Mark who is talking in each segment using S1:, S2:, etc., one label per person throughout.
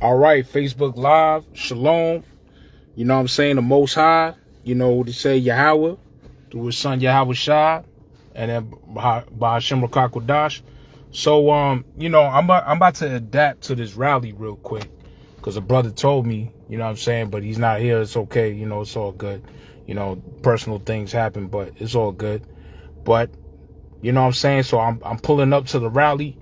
S1: All right, Facebook Live, Shalom. You know what I'm saying? The Most High, you know, to say Yahweh through his son Yahweh Shai, and then by Hashem Rakakodash. So, you know, I'm about to adapt to this rally real quick because a brother told me, you know what I'm saying, but he's not here. It's okay. You know, it's all good. You know, personal things happen, but it's all good. But, you know what I'm saying? So I'm pulling up to the rally.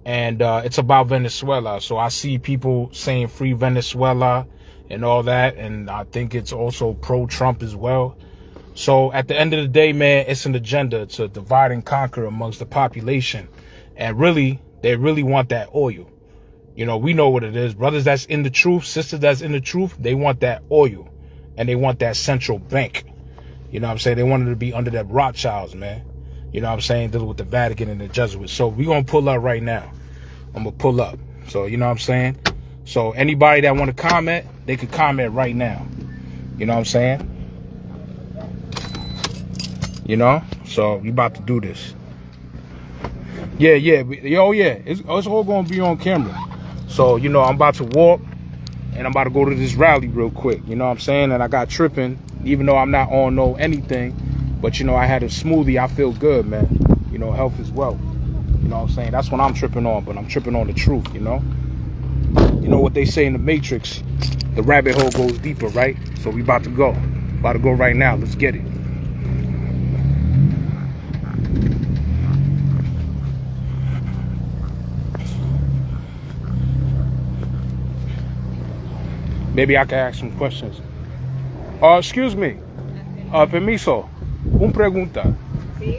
S1: And it's about Venezuela. So I see people saying free Venezuela and all that. And I think it's also pro-Trump as well. So at the end of the day, man, it's an agenda to divide and conquer amongst the population. And really, they really want that oil. You know, we know what it is. Brothers that's in the truth, sisters that's in the truth, they want that oil. And they want that central bank. You know what I'm saying? They want it to be under that Rothschilds, man. You know what I'm saying? Dealing with the Vatican and the Jesuits. So we're going to pull up right now. I'm going to pull up. So, you know what I'm saying? So anybody that want to comment, they can comment right now. You know what I'm saying? You know? So we about to do this. Yeah. It's all going to be on camera. So, you know, I'm about to walk and I'm about to go to this rally real quick. You know what I'm saying? And I got tripping, even though I'm not on no anything. But, you know, I had a smoothie. I feel good, man. You know, health is wealth. You know what I'm saying? That's what I'm tripping on, but I'm tripping on the truth, you know? You know what they say in the Matrix? The rabbit hole goes deeper, right? So we about to go. About to go right now. Let's get it. Maybe I can ask some questions. Excuse me. Permiso. Un pregunta.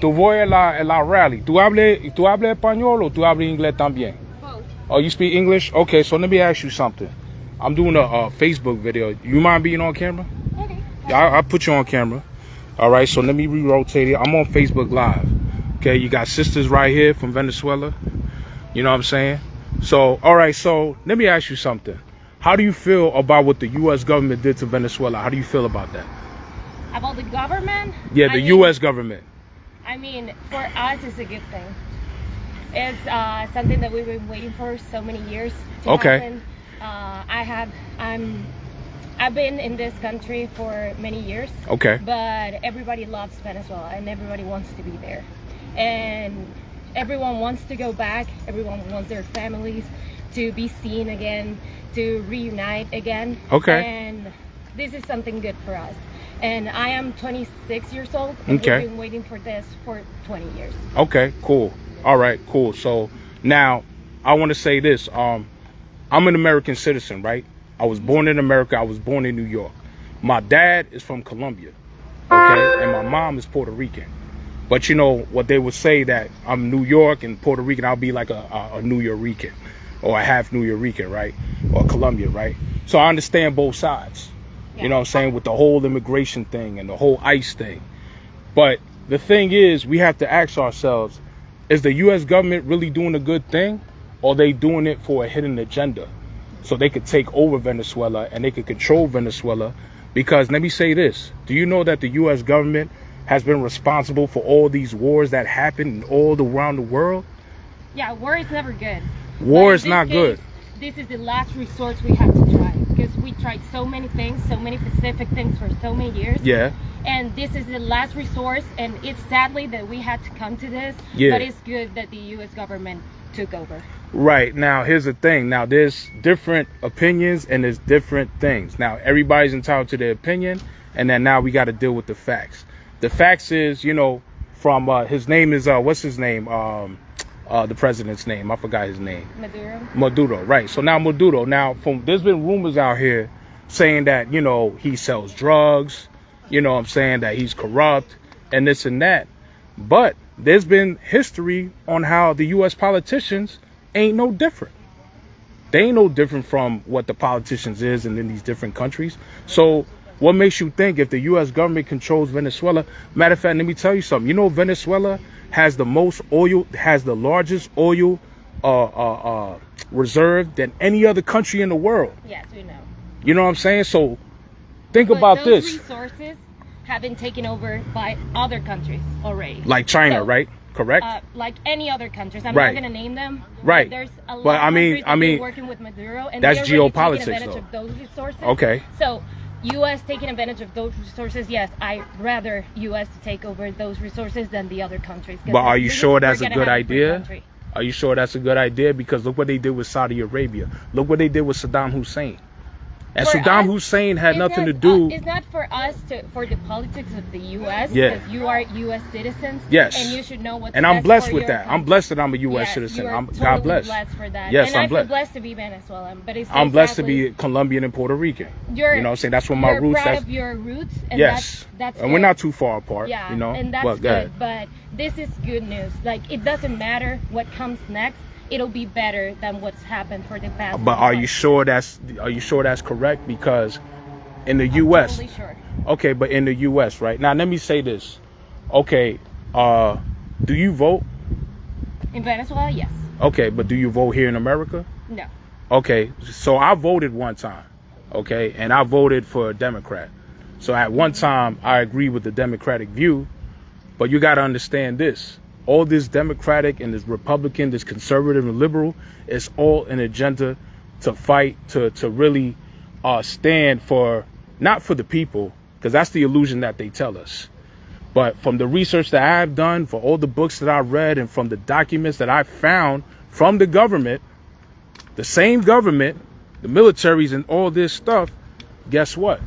S1: Tú voy a la rally. ¿Tú hablas español o tú hablas inglés también? Both. Oh, you speak English? Okay, so let me ask you something. I'm doing a Facebook video. You mind being on camera? Okay. Yeah, I'll put you on camera. All right, so let me re-rotate it. I'm on Facebook Live. Okay, you got sisters right here from Venezuela. You know what I'm saying? So, all right, so let me ask you something. How do you feel about what the U.S. government did to Venezuela? How do you feel about that? About the government? Yeah, the U.S. government.
S2: I mean, for us, it's a good thing. It's something that we've been waiting for so many years to happen. I've been in this country for many years. Okay. But everybody loves Venezuela and everybody wants to be there. And everyone wants to go back. Everyone wants their families to be seen again, to reunite again. Okay. And this is something good for us. And I am 26 years old. And we've been waiting for this for 20 years. Okay, cool. All right, cool. So now I want to say this. I'm an American citizen, right? I was born in America. I was born in New York. My dad is from Colombia. Okay. And my mom is Puerto Rican. But you know what they would say that I'm New York and Puerto Rican. I'll be like a New Yorican or a half New Yorican, right? Or Colombia, right? So I understand both sides. You know what I'm saying? With the whole immigration thing and the whole ICE thing. But the thing is, we have to ask ourselves, is the U.S. government really doing a good thing? Or are they doing it for a hidden agenda? So they could take over Venezuela and they could control Venezuela. Because let me say this. Do you know that the U.S. government has been responsible for all these wars that happen all around the world? Yeah, war is never good. War is not good. This is the last resort we have to try. Because we tried so many things, so many specific things for so many years. Yeah. And this is the last resort, and it's sadly that we had to come to this. Yeah. But it's good that the U.S. government took over. Right. Now, here's the thing. Now, there's different opinions and there's different things. Now, everybody's entitled to their opinion, and then now we got to deal with the facts. The facts is, you know, from his name is, what's his name? The president's name. I forgot his name. Maduro, right. So now Maduro. Now, there's been rumors out here saying that, you know, he sells drugs, you know what I'm saying, that he's corrupt and this and that. But there's been history on how the U.S. politicians ain't no different. They ain't no different from what the politicians is in these different countries. So what makes you think if the U.S. government controls Venezuela? Matter of fact, let me tell you something. You know, Venezuela has the most oil, has the largest oil reserve than any other country in the world. Yes, we know. You know what I'm saying? So think about this. Those resources have been taken over by other countries already. Like China, right?
S1: correct?
S2: Like any other countries. I'm not going to name them.
S1: Right.
S2: There's a lot of countries that are working with Maduro, and
S1: that's
S2: they're really
S1: geopolitics,
S2: taking advantage of those resources.
S1: Okay.
S2: So, U.S. taking advantage of those resources, yes, I'd rather U.S. to take over those resources than the other countries.
S1: But are you sure that's a good idea? Are you sure that's a good idea? Because look what they did with Saudi Arabia. Look what they did with Saddam Hussein. And Saddam Hussein had nothing to do.
S2: It's not for us for the politics of the U.S.
S1: Yeah.
S2: Because you are U.S. citizens.
S1: Yes.
S2: And you should know what's
S1: And I'm blessed with that.
S2: Country.
S1: I'm blessed that I'm a U.S.
S2: Yes,
S1: citizen.
S2: I'm totally
S1: God bless.
S2: blessed for that.
S1: Yes,
S2: and
S1: I'm
S2: I feel
S1: blessed.
S2: blessed to be Venezuelan. But it's
S1: I'm blessed to be Colombian and Puerto Rican. You know what I'm saying? That's what my roots.
S2: You're proud of your roots. And
S1: yes.
S2: That's
S1: and we're not too far apart.
S2: Yeah.
S1: You know?
S2: And that's good. But this is good news. Like, it doesn't matter what comes next. It'll be better than what's happened for the past.
S1: But are you sure that's correct? Because in the U.S.
S2: Totally sure.
S1: Okay, but in the U.S. right now, let me say this. Okay, do you vote?
S2: In Venezuela, yes.
S1: Okay, but do you vote here in America?
S2: No.
S1: Okay, so I voted one time. Okay, and I voted for a Democrat. So at one time, I agree with the Democratic view, but you got to understand this. All this Democratic and this Republican, this conservative and liberal, it's all an agenda to fight, to really stand for, not for the people, because that's the illusion that they tell us. But from the research that I've done, for all the books that I've read, and from the documents that I found from the government, the same government, the militaries and all this stuff, guess what?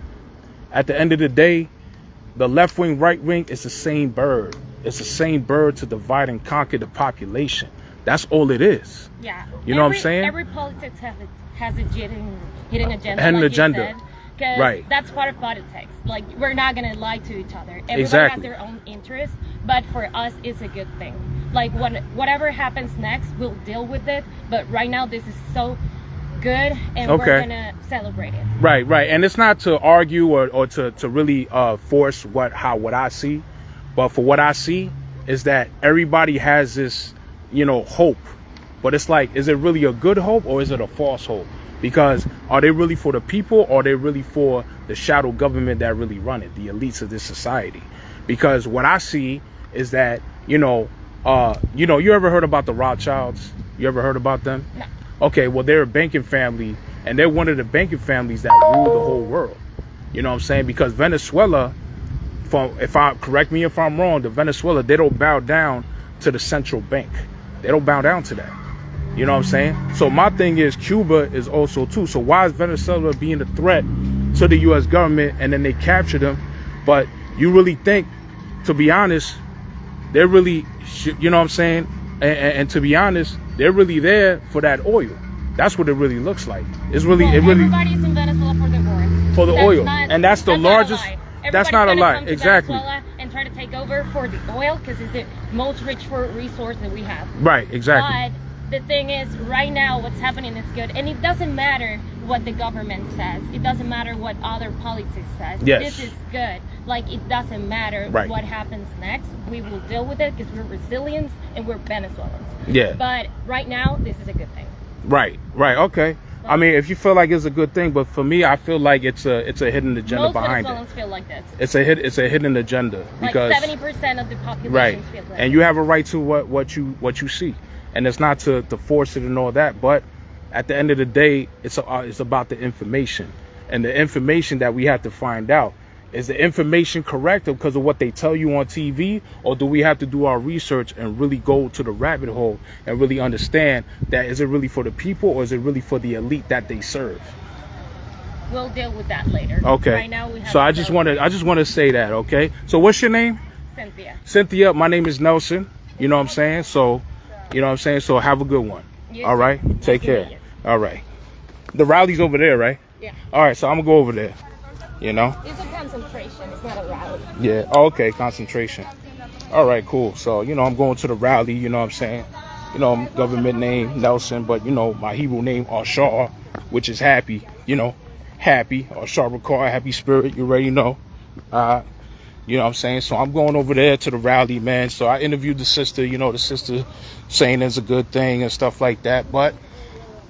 S1: At the end of the day, the left wing, right wing, it's the same bird. It's the same bird to divide and conquer the population. That's all it is.
S2: Yeah.
S1: You know what I'm saying?
S2: Every politics has a hidden agenda.
S1: Hidden
S2: like
S1: agenda.
S2: Because
S1: right.
S2: That's part of politics. Like, we're not going to lie to each other. Everybody
S1: exactly.
S2: has their own interests, but for us, it's a good thing. Like, whatever happens next, we'll deal with it. But right now, this is so good, and we're going to celebrate it.
S1: Right, right. And it's not to argue or to really force what I see. But for what I see is that everybody has this, hope. But it's like, is it really a good hope or is it a false hope? Because are they really for the people, or are they really for the shadow government that really run it, the elites of this society? Because what I see is that, you ever heard about the Rothschilds? You ever heard about them?
S2: No.
S1: Okay, well, they're a banking family, and they're one of the banking families that rule the whole world. You know what I'm saying? Because Venezuela, correct me if I'm wrong, the Venezuela, they don't bow down to the central bank. They don't bow down to that. You know what I'm saying? So my thing is, Cuba is also too. So why is Venezuela being a threat to the U.S. government, and then they capture them? But you really think, to be honest, they're really, you know what I'm saying? And to be honest, they're really there for that oil. That's what it really looks like. It's really,
S2: everybody's in Venezuela for the oil.
S1: For the oil, and that's the largest. That's not a lie. Exactly.
S2: And try to take over for the oil, because it's the most rich resource that we have.
S1: Right. Exactly.
S2: But the thing is, right now, what's happening is good, and it doesn't matter what the government says. It doesn't matter what other politics says.
S1: Yes.
S2: This is good. Like, it doesn't matter what happens next. We will deal with it because we're Brazilians and we're Venezuelans.
S1: Yeah.
S2: But right now, this is a good thing.
S1: Right. Right. Okay. I mean, if you feel like it's a good thing, but for me, I feel like it's a hidden agenda behind it.
S2: Most Venezuelans feel like this.
S1: It's a hidden agenda, because
S2: like 70% of the population feel like
S1: and you have a right to what you see, and it's not to force it and all that. But at the end of the day, it's about the information, and the information that we have to find out. Is the information correct because of what they tell you on TV, or do we have to do our research and really go to the rabbit hole and really understand that is it really for the people, or is it really for the elite that they serve?
S2: We'll deal with that later.
S1: Okay.
S2: Right now we have
S1: so I just want to say that. Okay. So what's your name?
S2: Cynthia.
S1: Cynthia. My name is Nelson. You know what I'm saying? So, So have a good one. All right. Take care. All right. The rally's over there, right?
S2: Yeah.
S1: All right. So I'm gonna go over there.
S2: It's a concentration. It's not a rally.
S1: Yeah. Oh, okay. Concentration. All right. Cool. So, I'm going to the rally. You know what I'm saying? Government name Nelson, but, my Hebrew name Ashar, which is happy. Happy. Ashar Rakar, happy spirit. You already know. You know what I'm saying? So I'm going over there to the rally, man. So I interviewed the sister. The sister saying it's a good thing and stuff like that. But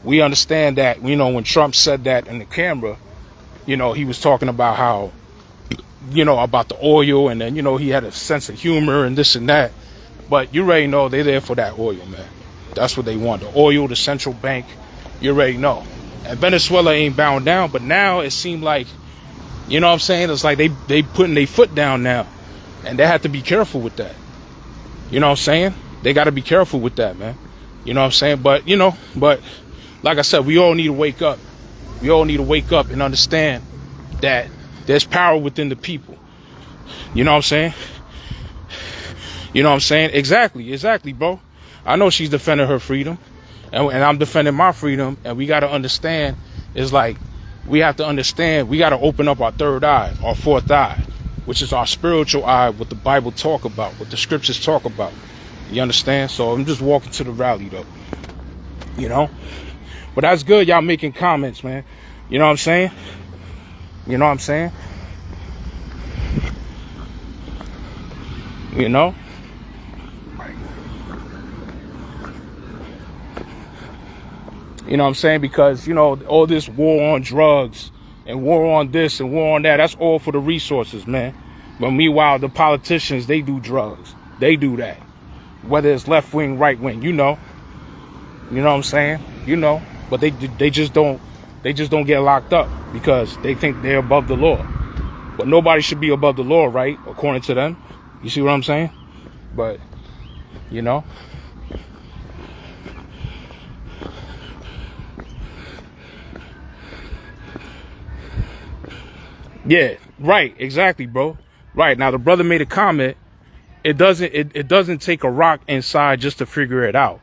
S1: we understand that, when Trump said that in the camera, he was talking about how, about the oil, and then, he had a sense of humor and this and that. But you already know they're there for that oil, man. That's what they want. The oil, the central bank. You already know. And Venezuela ain't bound down, but now it seemed like, you know what I'm saying? It's like they putting their foot down now. And they have to be careful with that. You know what I'm saying? They got to be careful with that, man. You know what I'm saying? But, you know, but like I said, we all need to wake up. We all need to wake up and understand that there's power within the people. You know what I'm saying? You know what I'm saying? Exactly, bro. I know she's defending her freedom. And I'm defending my freedom. And we got to understand, it's like, we have to understand, we got to open up our third eye, our fourth eye, which is our spiritual eye, what the Bible talk about, what the scriptures talk about. You understand? So I'm just walking to the rally, though. You know? But that's good, y'all making comments, man. You know what I'm saying? You know what I'm saying? You know? You know what I'm saying? Because, you know, all this war on drugs and war on this and war on that, that's all for the resources, man. But meanwhile, the politicians, they do drugs. They do that. Whether it's left wing, right wing, you know. You know what I'm saying? You know. But they just don't get locked up because they think they're above the law. But nobody should be above the law, right? According to them. You see what I'm saying? But, you know. Yeah, right, exactly, bro. Right. Now the brother made a comment. It doesn't take a rock inside just to figure it out.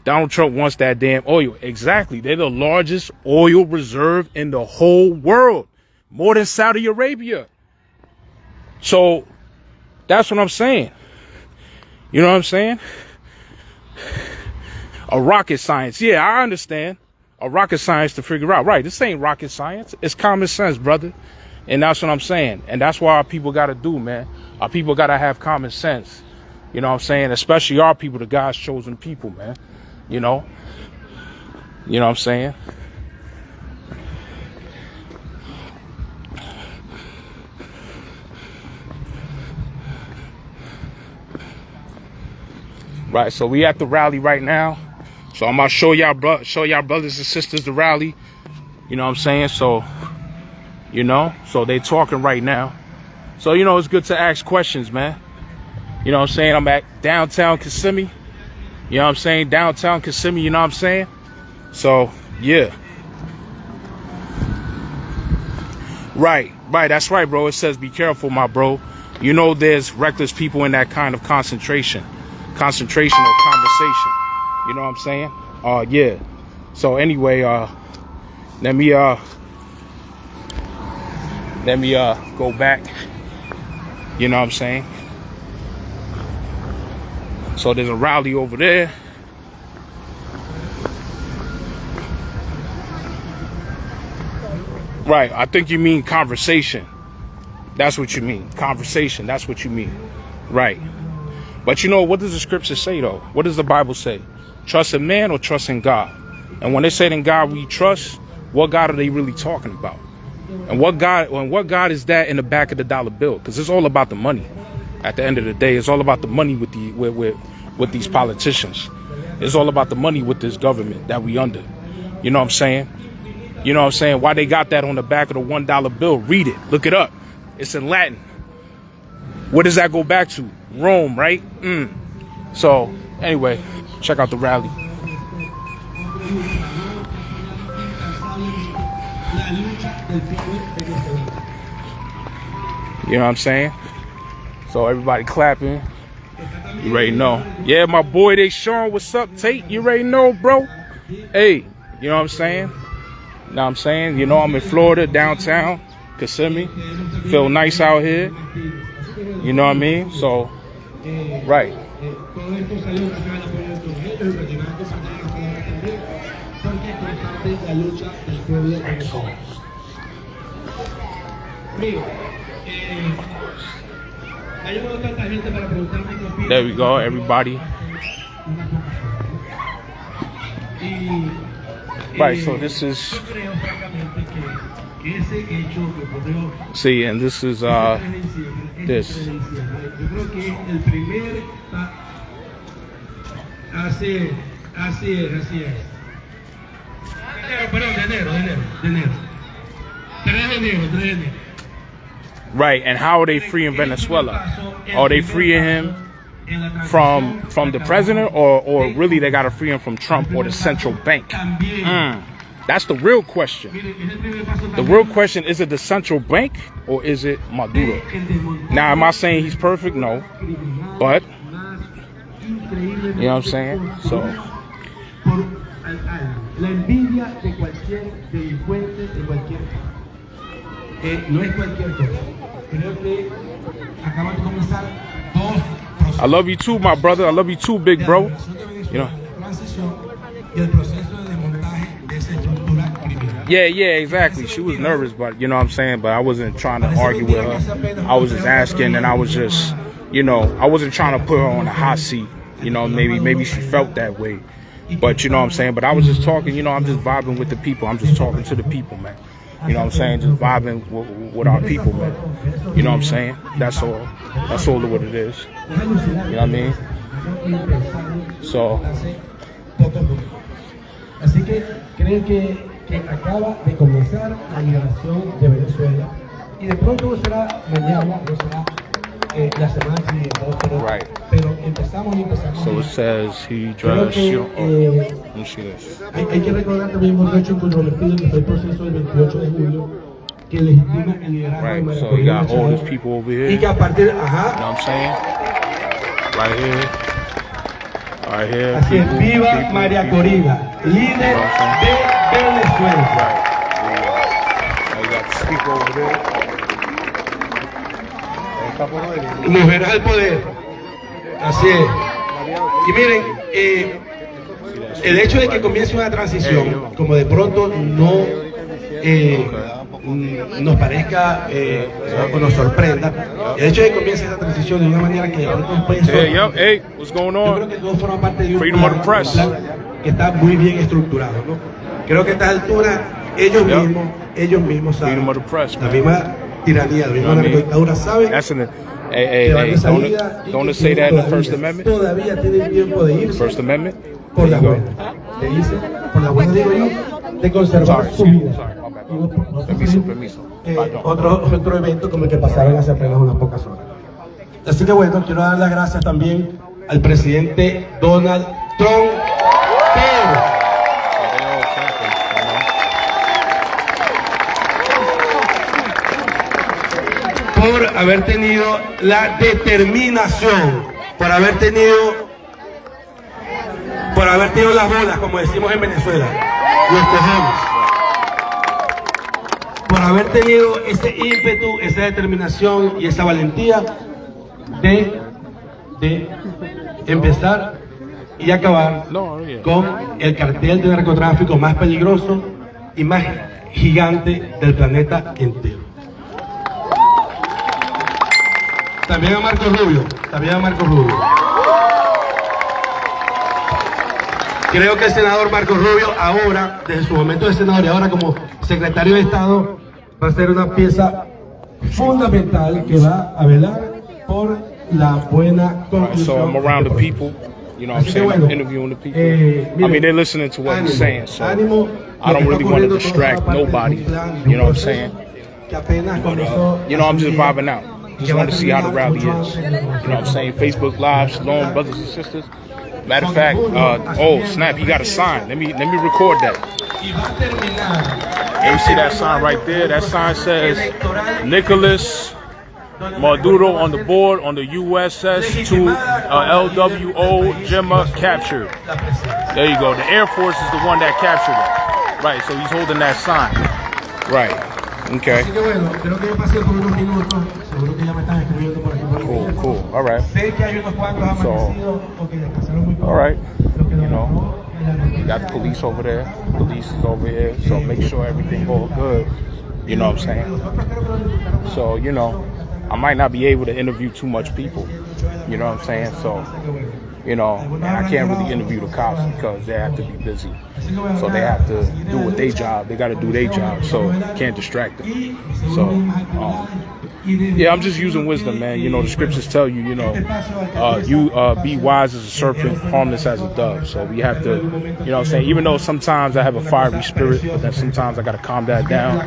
S1: Donald Trump wants that damn oil. Exactly. They're the largest oil reserve in the whole world. More than Saudi Arabia. So that's what I'm saying. You know what I'm saying? A rocket science. Yeah, I understand. A rocket science to figure out. Right. This ain't rocket science. It's common sense, brother. And that's what I'm saying. And that's what our people got to do, man. Our people got to have common sense. You know what I'm saying? Especially our people, the God's chosen people, man. You know? You know what I'm saying? Right, so we at the rally right now. So I'm gonna show y'all brothers and sisters the rally. You know what I'm saying? So, you know, so they talking right now. So, you know, it's good to ask questions, man. You know what I'm saying? I'm at downtown Kissimmee. You know what I'm saying? Downtown Kissimmee, you know what I'm saying? So, yeah. Right, that's right, bro. It says be careful, my bro. You know there's reckless people in that kind of concentration or conversation. You know what I'm saying? Yeah. So anyway, let me go back. You know what I'm saying? So there's a rally over there. Right, I think you mean conversation. That's what you mean. Conversation, that's what you mean. Right. But you know, what does the scripture say, though? What does the Bible say? Trust in man or trust in God? And when they say in God we trust, what God are they really talking about? And what God is that in the back of the dollar bill? Because it's all about the money. At the end of the day, it's all about the money with these politicians. It's all about the money with this government that we under. You know what I'm saying? You know what I'm saying? Why they got that on the back of the $1 bill? Read it. Look it up. It's in Latin. What does that go back to? Rome, right? So, anyway, check out the rally. You know what I'm saying? So everybody clapping. You already know. Yeah, my boy, they Sean. What's up, Tate? You already know, bro. Hey, you know what I'm saying? You know what I'm saying? You know, I'm in Florida, downtown Kissimmee. Feel nice out here. You know what I mean? So, right. There we go, everybody. Right, so this is, see, and this is this.
S3: Así es, así es, así es. Perdón, de enero. 3 de enero.
S1: Right, and how are they freeing Venezuela? Are they freeing him from the president, or really they got to free him from Trump or the central bank? That's the real question. The real question, is it the central bank or is it Maduro? Now, am I saying he's perfect? No. But, you know what I'm saying? So.
S3: La envidia de cualquier delincuente, de cualquier no es cualquier cosa. Creo que acaban de comenzar dos procesos.
S1: I love you too, my brother. I love you too, big bro. You know. Yeah, exactly. She was nervous, but you know what I'm saying? But I wasn't trying to argue with her. I was just asking, and I was just, you know, I wasn't trying to put her on a hot seat. You know, maybe she felt that way. But you know what I'm saying? But I was just talking, you know, I'm just vibing with the people. I'm just talking to the people, man. You know what I'm saying? Just vibing with our people, man. You know what I'm saying? That's all. That's all what it is. You know what I mean? So.
S3: Así que creen que acaba de comenzar la liberación de Venezuela y de pronto no será mañana, no será la semana siguiente,
S1: right.
S3: Pero empezamos.
S1: So it says he drives you. Let me see this.
S3: Hay que recordar también un hecho controvertido que fue el proceso del 28 de julio que legitima el liderazgo de
S1: Right, so you got all these people over here.
S3: Y que a partir,
S1: you know what I'm saying? Right here. Right here.
S3: Así es, viva María Corina, líder de Venezuela.
S1: Right. You got the speaker over there.
S3: Mujeres al poder. Así es. Y miren, el hecho de que comience una transición, como de pronto no nos parezca o nos sorprenda, el hecho de que comience esa transición de una manera que de pronto nos puede sorprender.
S1: What's going
S3: Yo
S1: on?
S3: creo que todo forma parte de un
S1: Freedom of the press.
S3: plan que está muy bien estructurado, ¿no? Creo que a estas alturas ellos mismos saben.
S1: Freedom of the press,
S3: la misma tiranía, la misma dictadura sabe.
S1: Hey, don't it say that in the First Amendment?
S3: Todavía tienen tiempo de irse.
S1: First Amendment?
S3: Por la buena. Le dice, por la buena digo yo, de conservar su vida.
S1: Permiso.
S3: Otro evento como el que pasaron hace apenas unas pocas horas. Así que bueno, quiero dar las gracias también al presidente Donald Trump por haber tenido la determinación, por haber tenido las bolas, como decimos en Venezuela, los cojones, por haber tenido ese ímpetu, esa determinación y esa valentía de empezar y acabar con el cartel de narcotráfico más peligroso y más gigante del planeta entero. También a Marco Rubio. Creo que el senador Marco Rubio ahora, desde su momento de senador y ahora como secretario de Estado, va a ser una pieza fundamental que va a velar por la buena conclusión.
S1: So I'm around the people, you know what I'm saying? I'm interviewing the people. I mean, they're listening to what he's saying, so I don't really want to distract nobody, you know what I'm saying? But, you know, I'm just vibing out. Just want to see how the rally is. You know what I'm saying? Facebook Live, Shalom, brothers and sisters. Matter of fact, oh snap, he got a sign. Let me record that. And you see that sign right there? That sign says Nicolas Maduro on the board on the USS to LWO Gemma captured. There you go. The Air Force is the one that captured it. Right, so he's holding that sign. Right. Okay. Cool. All right. So, all right. You know, you got the police over there. Police is over here. So make sure everything goes good. You know what I'm saying? So, you know, I might not be able to interview too much people. You know what I'm saying? So, you know, and I can't really interview the cops because they have to be busy. So they have to do what their job. They got to do their job. So can't distract them. So, Yeah, I'm just using wisdom, man. You know, the scriptures tell you, you be wise as a serpent, harmless as a dove. So we have to, you know what I'm saying? Even though sometimes I have a fiery spirit, but then sometimes I got to calm that down.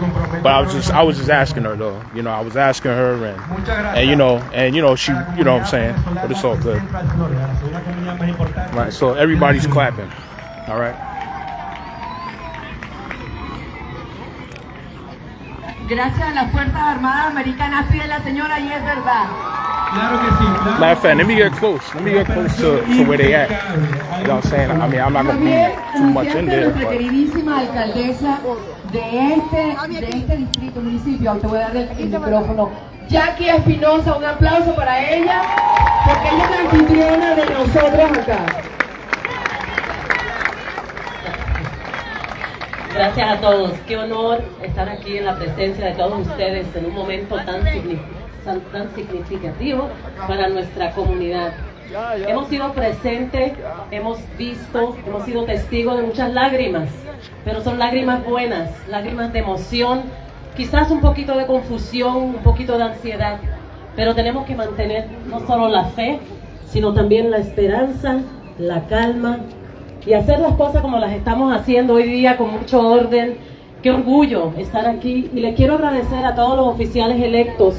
S1: But I was just asking her, though. You know, I was asking her, and she, you know what I'm saying? But it's all good. Right, so everybody's clapping. All right.
S4: Gracias a las Fuerzas Armadas Americanas, pide la señora y es verdad.
S3: Claro que sí.
S1: Matter of fact, let me get close. Let me get close to where they at. You know what I'm saying? I mean, I'm not going to be too much in there.
S4: Nuestra queridísima alcaldesa de este distrito, municipio, te voy a dar el micrófono. Jackie Espinosa, un aplauso para ella, porque ella es la anfitriona de nosotros acá.
S5: Gracias a todos. Qué honor estar aquí en la presencia de todos ustedes en un momento tan significativo para nuestra comunidad. Hemos sido presentes, hemos visto, hemos sido testigos de muchas lágrimas, pero son lágrimas buenas, lágrimas de emoción, quizás un poquito de confusión, un poquito de ansiedad, pero tenemos que mantener no solo la fe, sino también la esperanza, la calma, y hacer las cosas como las estamos haciendo hoy día con mucho orden. Qué orgullo estar aquí, y le quiero agradecer a todos los oficiales electos,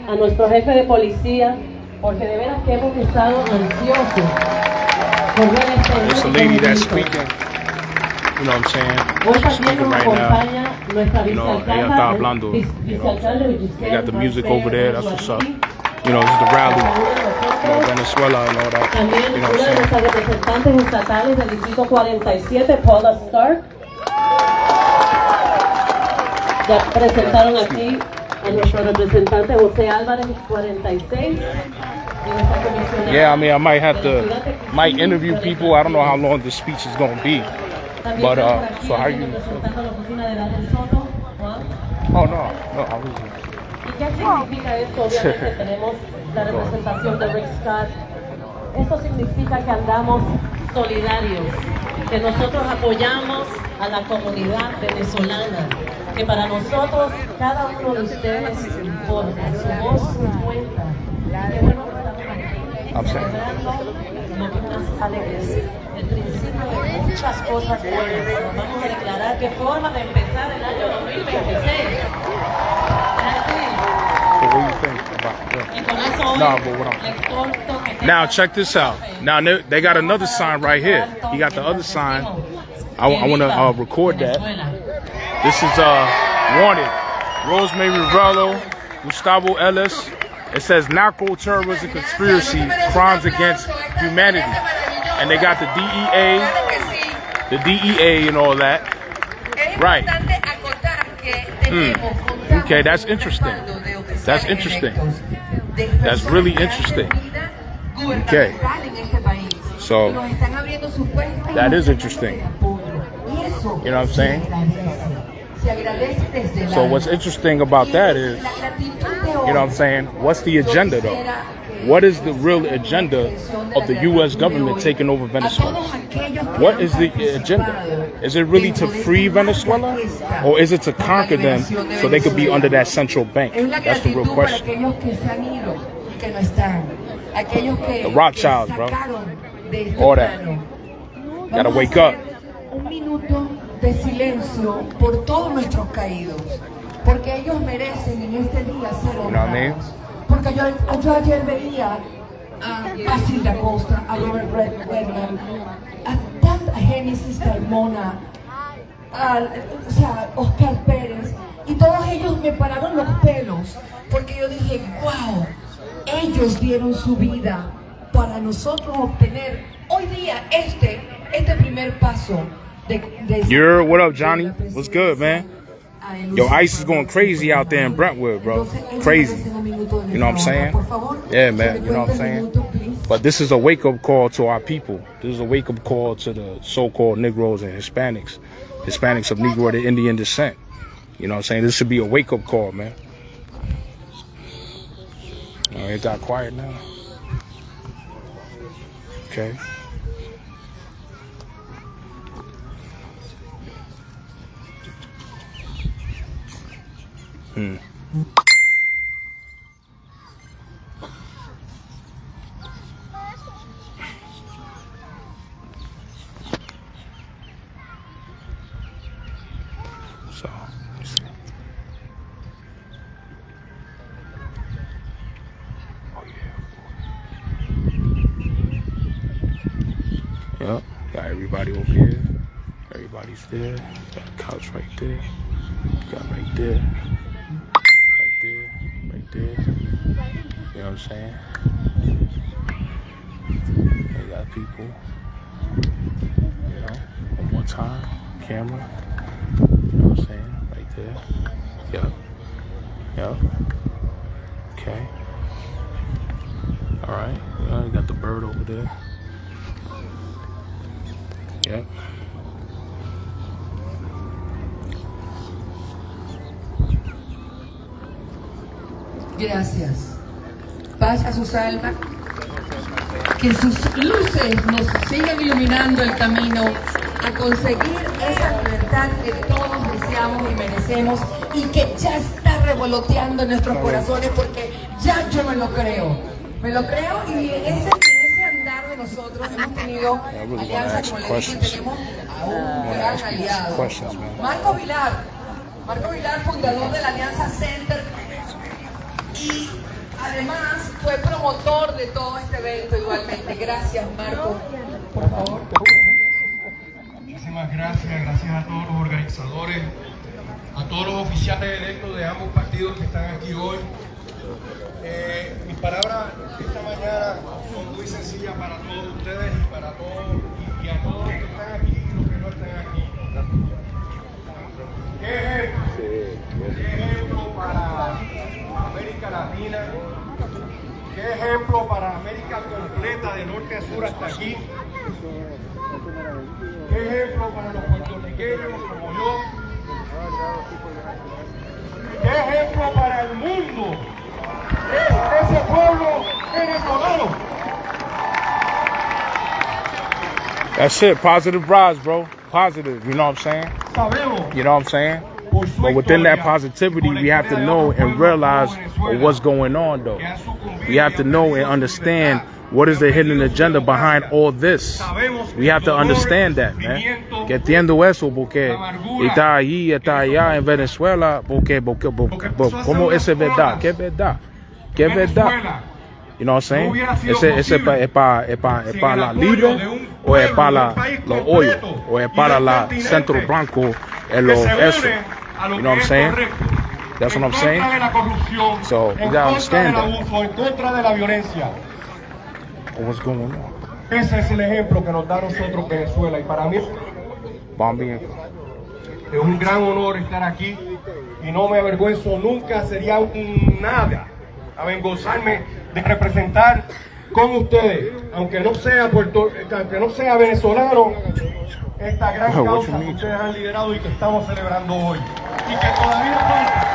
S5: a nuestro jefe de policía, porque de veras que hemos estado ansiosos por ver
S1: It's a lady that's speaking. You know what I'm saying?
S5: Hoy también nos acompaña nuestra
S1: vicealcalde. They got the music over there, that's what's up. You know, this is the rally. Venezuela and all that.
S5: También
S1: you know
S5: una de nuestras representantes estatales del distrito 47, Paula Stark. Ya presentaron aquí a nuestro representante José Álvarez, 46.
S1: Yeah, I mean, I might interview people. I don't know how long this speech is going to be. But, so how you? Oh, no, I was.
S5: ¿Y qué significa esto? Obviamente tenemos la representación de Rick Scott. Esto significa que andamos solidarios, que nosotros apoyamos a la comunidad venezolana, que para nosotros cada uno de ustedes importa, su voz cuenta. Y qué bueno que estamos aquí celebrando lo que más alegres, el principio de muchas cosas buenas. Vamos a declarar qué forma de empezar el año 2026.
S1: So what do you think about that? Now check this out. Now they got another sign right here. You got the other sign. I want to record that. This is wanted. Rosemary Rivero, Gustavo Ellis. It says narco-terrorism conspiracy, crimes against humanity. And they got the DEA and all that. Right. Okay, that's interesting. That's interesting. That's really interesting. Okay. So, that is interesting. You know what I'm saying? So what's interesting about that is, you know what I'm saying, what's the agenda though? What is the real agenda of the U.S. government taking over Venezuela? What is the agenda? Is it really to free Venezuela? Or is it to conquer them so they could be under that central bank? That's the real question. The Rothschilds, bro. All that. Gotta wake up.
S4: De silencio por todos nuestros caídos, porque ellos merecen en este día ser honrados. Porque yo ayer veía a Basil da Costa, a Robert Redman, a Génesis Carmona, a Oscar Pérez, y todos ellos me pararon los pelos, porque yo dije, wow, ellos dieron su vida para nosotros obtener hoy día este primer paso.
S1: What up, Johnny? What's good, man? Yo, ICE is going crazy out there in Brentwood, bro. Crazy. You know what I'm saying? Yeah, man. You know what I'm saying? But this is a wake-up call to our people. This is a wake-up call to the so-called Negroes and Hispanics. Hispanics of Negro to Indian descent. You know what I'm saying? This should be a wake-up call, man. Oh, it got quiet now. Okay. Yep, got everybody over here. Everybody's there. Got a couch right there. Got right there. Right there. Right there. You know what I'm saying? They got people. You know, one more time. Camera. You know what I'm saying? Right there. Yep. Yep. Okay. Alright. You got the bird over there. Yep.
S4: Gracias. Paz a sus almas. Que sus luces nos sigan iluminando el camino a conseguir esa libertad que todos deseamos y merecemos y que ya está revoloteando en nuestros corazones, porque ya yo me lo creo y en ese andar de nosotros hemos tenido alianzas, como le dije, tenemos a un gran aliado, Marco Vilar, fundador de la Alianza Center, y además fue promotor de todo este evento igualmente. Gracias, Marco, por favor.
S3: Muchísimas gracias, gracias a todos los organizadores, a todos los oficiales electos de ambos partidos que están aquí hoy. Mis palabras esta mañana son muy sencillas para todos ustedes y para todos y a todos los que están aquí y los que no están aquí. ¿Qué ejemplo para América Latina? ¿Qué ejemplo para América completa, de norte a sur hasta aquí? ¿Qué ejemplo para los puertorriqueños como yo? ¿Qué ejemplo para el mundo? Ese pueblo venezolano.
S1: That's it. Positive vibes, bro. Positive. You know what I'm saying?
S3: Sabemos.
S1: You know what I'm saying? But within that positivity, we have to know and realize what's going on, though. We have to know and understand what is the hidden agenda behind all this. We have to understand that, man. Que entiendo eso, porque está allí, está allá en Venezuela, porque ¿cómo es verdad? ¿Qué es verdad? ¿Qué es verdad? You know what I'm saying? ¿Es para la libre o es para los hoyos? ¿O es para la centro blanco en los eso? You know what I'm saying? That's what I'm saying? So, you gotta understand that.
S3: En contra de la violencia.
S1: What's going on?
S3: Ese es el ejemplo que nos da a nosotros Venezuela, y para mí es un gran honor estar aquí y no me avergüenzo nunca, sería nada avergonzarme de representar con ustedes, aunque no sea venezolano, esta gran causa que ustedes han liderado y que estamos celebrando hoy y que todavía falta.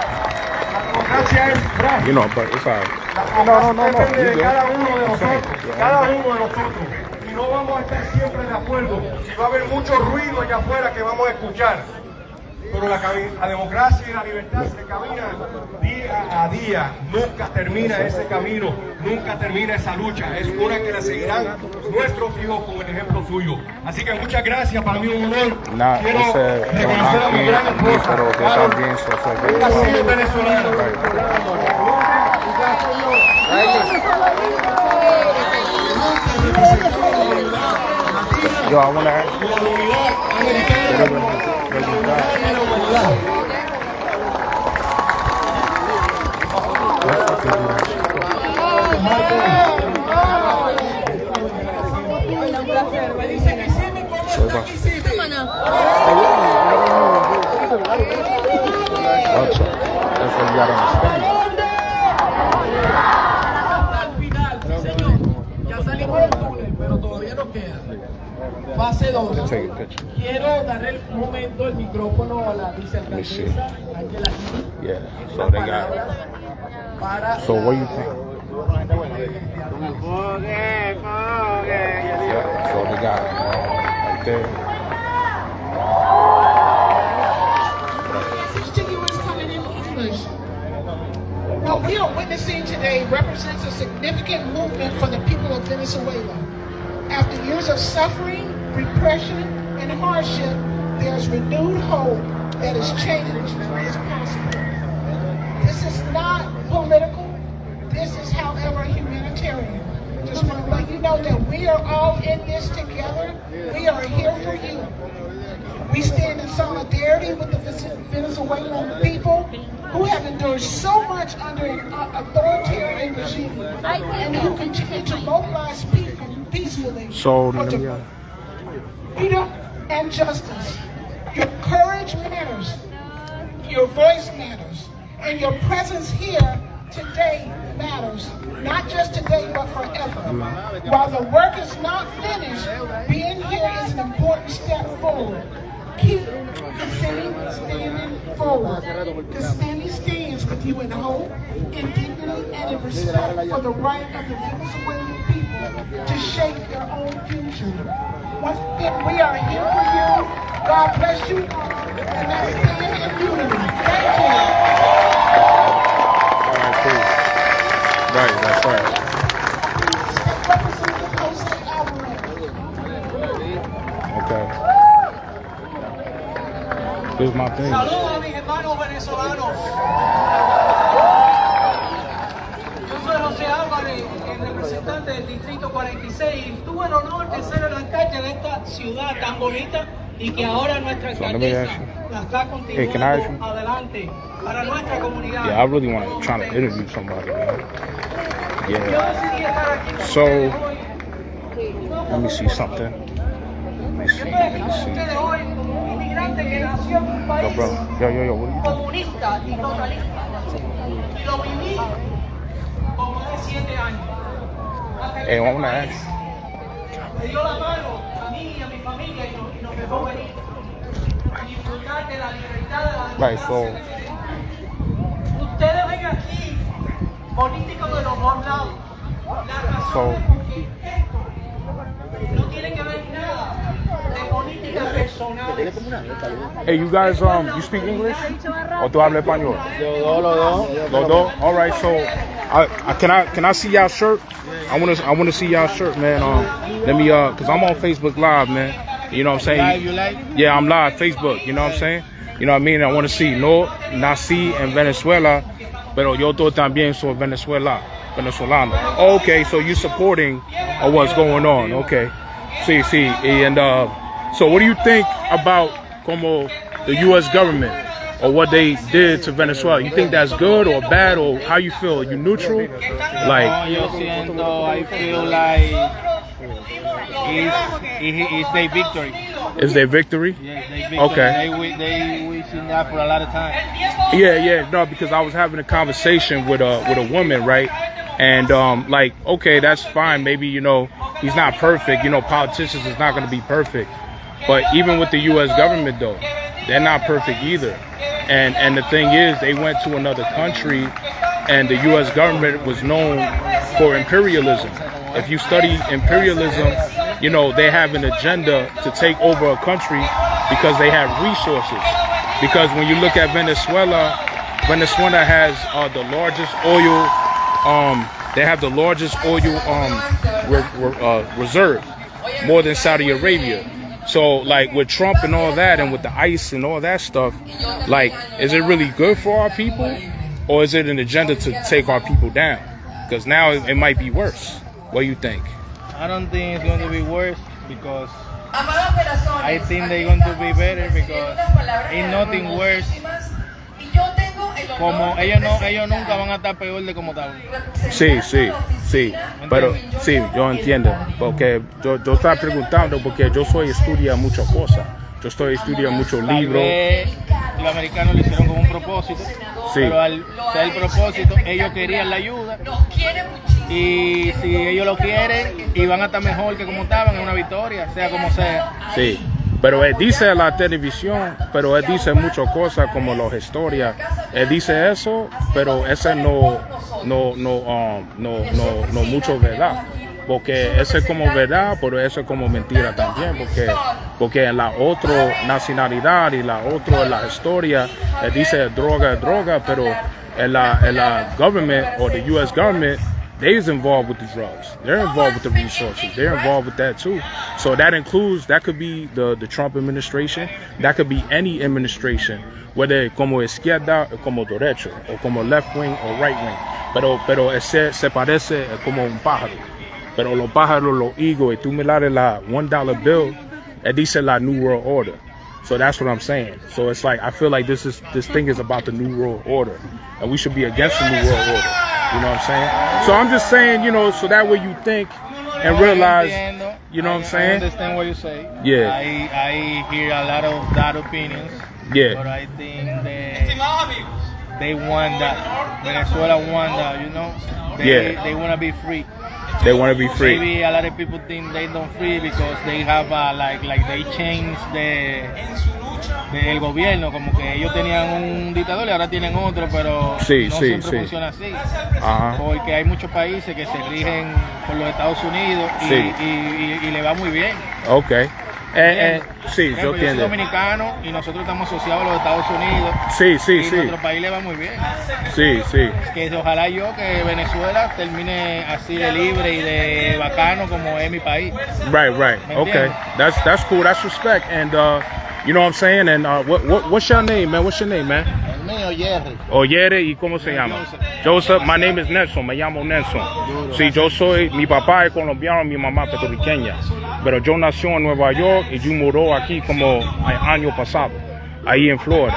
S3: La democracia es frágil. La democracia depende de cada uno de nosotros, y no vamos a estar siempre de acuerdo, y va a haber mucho ruido allá afuera que vamos a escuchar, pero la democracia y la libertad se camina día a día. Nunca termina ese camino, nunca termina esa lucha. Es una que la seguirán nuestros hijos con el ejemplo suyo. Así que muchas gracias, para mí un honor. Quiero reconocer a mi gran esposa, ha sido venezolana.
S1: Yo, I want to
S3: Fase 2. Quiero darle un momento el micrófono a la vicealcaldesa Ángela Gil.
S1: Yeah, so they got it. So what you think? Yeah, so they got it right there.
S6: What we are witnessing today represents a significant movement for the people of Venezuela. After years of suffering, repression, and hardship, there is renewed hope that is change is possible. This is not political. This is, however, humanitarian. Just want to let you know that we are all in this together. We are here for you. We stand in solidarity with the Venezuelan people who have endured so much under an authoritarian regime, and who continue to mobilize peacefully for freedom and justice. Your courage matters, your voice matters, and your presence here today matters. Not just today, but forever. While the work is not finished, being here is an important step forward. Keep the city standing forward. Because Sandy stands with you in hope, in dignity, and in respect for the right of the Venezuelan people to shape their own future. Once again, we are here for you. God bless you all, and let's stand in unity. Thank you.
S1: All right, cool. Right, that's right. Okay. Here's my thing.
S7: Saludos a mis hermanos venezolanos. Yo soy José Álvarez, el representante del Distrito 46, y tuve el honor de ser el alcalde de esta ciudad tan bonita y que ahora nuestra alcaldesa la está continuando adelante para nuestra comunidad.
S1: Yeah, I really want to try to interview somebody, man. Yeah. So, let me see something.
S7: Que nació en un país comunista y totalista, y lo viví por más de 7 años. Me dio la mano a mí y a mi familia y nos dejó venir a disfrutar de la libertad de la democracia. Ustedes ven aquí políticos de los dos lados. La razón es porque esto no tiene que ver nada de políticas personales.
S1: Hey, you guys, you speak English? ¿O tú hablas español? Los dos. All right, so can I see y'all shirt? I want to see y'all shirt, man. Let me cause I'm on Facebook Live, man. You know what I'm saying?
S8: Live, you like?
S1: Yeah, I'm live Facebook. You know what I'm saying? You know what I mean? I want to see. No, nací en Venezuela, pero yo también soy venezolano. Okay, so you supporting what's going on? Okay. See, and so what do you think about como the U.S. government or what they did to Venezuela? You think that's good or bad, or how you feel? You neutral? Like,
S8: I feel like it's their victory.
S1: Is their victory?
S8: Yeah, it's their victory.
S1: Okay.
S8: They wishing that for a lot of time.
S1: Yeah, no, because I was having a conversation with a woman, right? And like, okay, that's fine. Maybe, you know, he's not perfect. You know, politicians is not going to be perfect. But even with the U.S. government, though, they're not perfect either. And the thing is, they went to another country, and the U.S. government was known for imperialism. If you study imperialism, you know, they have an agenda to take over a country because they have resources. Because when you look at Venezuela has the largest oil. They have the largest oil reserve, more than Saudi Arabia. So, like, with Trump and all that, and with the ICE and all that stuff, like, is it really good for our people, or is it an agenda to take our people down? Because now it might be worse. What do you think?
S8: I don't think it's going to be worse, because I think they're going to be better, because ain't nothing worse. Como ellos nunca van a estar peor de como estaban.
S1: Sí, pero sí, yo entiendo, porque yo estaba preguntando porque yo estudio muchas cosas. Yo estoy estudiando muchos libros.
S8: Los americanos lo hicieron con un propósito, pero al ser el propósito, ellos querían la ayuda. Y si ellos lo quieren, y van a estar mejor que como estaban, en una victoria, sea como sea.
S1: Sí. Pero él dice la televisión, pero él dice muchas cosas como las historias. Él dice eso, pero eso no mucho verdad. Porque eso es como verdad, pero eso es como mentira también. Porque en la otra nacionalidad y la historia, él dice droga, pero en la government o the U.S. government, they is involved with the drugs. They're involved with the resources. They're involved with that too. So that includes, that could be the Trump administration. That could be any administration, whether como izquierda o como derecho, o como left wing or right wing. Pero ese se parece como un pájaro. Pero los pájaros, los higos, y tú miras la $1 bill, it dice la New World Order. So that's what I'm saying. So it's like, I feel like this thing is about the New World Order, and we should be against the New World Order. You know what I'm saying? So I'm just saying, you know, so that way you think and realize, you know what I'm saying?
S8: I understand what you say.
S1: Yeah.
S8: I hear a lot of that opinions.
S1: Yeah.
S8: But I think they want that. Venezuela want that, you know? They want to be free.
S1: They want to be free.
S8: Maybe a lot of people think they don't free because they have like they changed el gobierno, como que ellos tenían un dictador y ahora tienen otro, pero no siempre funciona así. Porque hay muchos países que se rigen por los Estados Unidos y le va muy bien.
S1: Okay. Sí, yo
S8: soy dominicano y nosotros estamos asociados a los Estados Unidos.
S1: Sí.
S8: Y nuestro país le va muy bien.
S1: Sí.
S8: Que ojalá que Venezuela termine así de libre y de bacano como es mi país.
S1: Right. Okay. That's cool. That's respect. And you know what I'm saying? And what's your name, man? What's your name, man?
S8: El mío, Jerry.
S1: Jerry, ¿y cómo se llama? Joseph. My name is Nelson. Me llamo Nelson. Sí, mi papá es colombiano, mi mamá puertorriqueña. Pero yo nací en Nueva York y yo mudó aquí como el año pasado, ahí en Florida.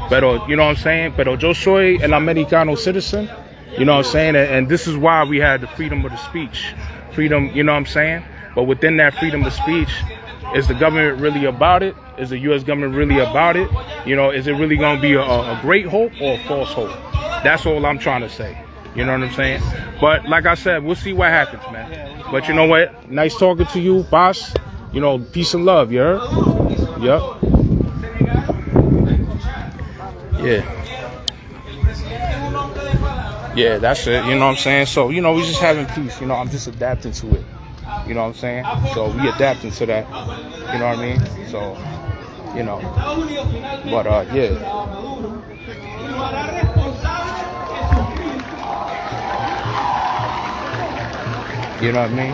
S1: Pero, you know what I'm saying? Pero yo soy el americano citizen, you know what I'm saying? And this is why we had the freedom of the speech. Freedom, you know what I'm saying? But within that freedom of speech, is the government really about it? Is the U.S. government really about it? You know, is it really going to be a great hope or a false hope? That's all I'm trying to say. You know what I'm saying? But like I said, we'll see what happens, man. But you know what? Nice talking to you, boss. You know, peace and love, you heard? Yep. Yeah, that's it. You know what I'm saying? So, you know, we just having peace. You know, I'm just adapting to it. You know what I'm saying? So we adapting to that. You know what I mean? So, you know. But, yeah. You know what I mean?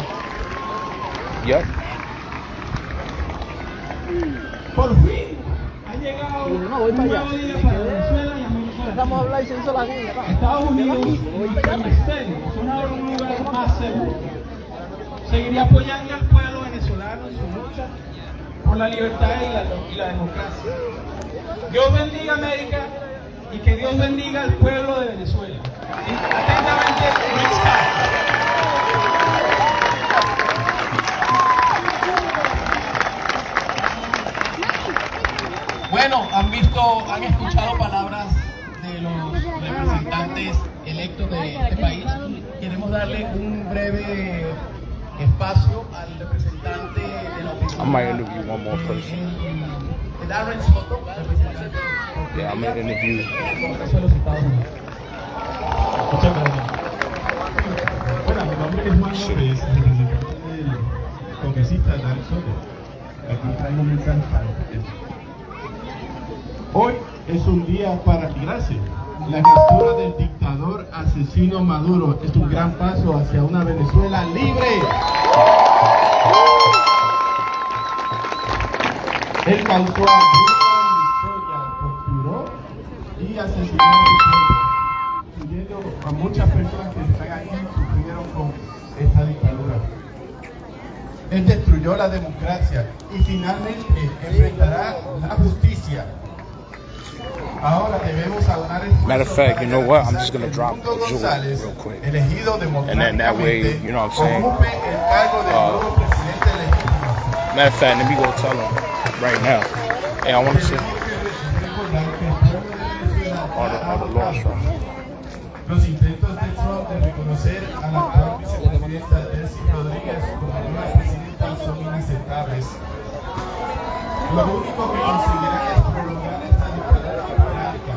S1: Yep.
S7: Por fin ha llegado un nuevo día para Venezuela y América. Estados Unidos son ahora un lugar más seguro. Seguiré apoyando al pueblo venezolano en su lucha por la libertad y la democracia. Dios bendiga América y que Dios bendiga al pueblo de Venezuela. Atentamente, Luis. Bueno, han escuchado palabras de los representantes electos de este país. Queremos darle un breve espacio al representante de la oficina.
S1: I might interview one more person. Yeah, I'm gonna interview.
S3: Muchas gracias. Hola, mi nombre es Juan López, representante del congresista Darren Soto. Aquí traigo un mensaje para ustedes. Hoy es un día para alegrarse. La captura del dictador asesino Maduro es un gran paso hacia una Venezuela libre. Él causó hambruna, torturó y asesinó a su pueblo, incluyendo a muchas personas que están aquí y sufrieron con esta dictadura. Él destruyó la democracia y finalmente enfrentará la justicia. Ahora debemos aunar esfuerzos.
S1: Matter of fact, you know what? I'm just gonna drop a jewel real quick, and then that way, you know what I'm saying? Matter of fact, let me go tell him right now. Hey, I want to see all the law stuff.
S3: Los intentos de Trump de reconocer a la actual vicepresidenta Delcy Rodríguez como nueva presidenta son inaceptables. Lo único que conseguirán es prolongar esta dictadura política.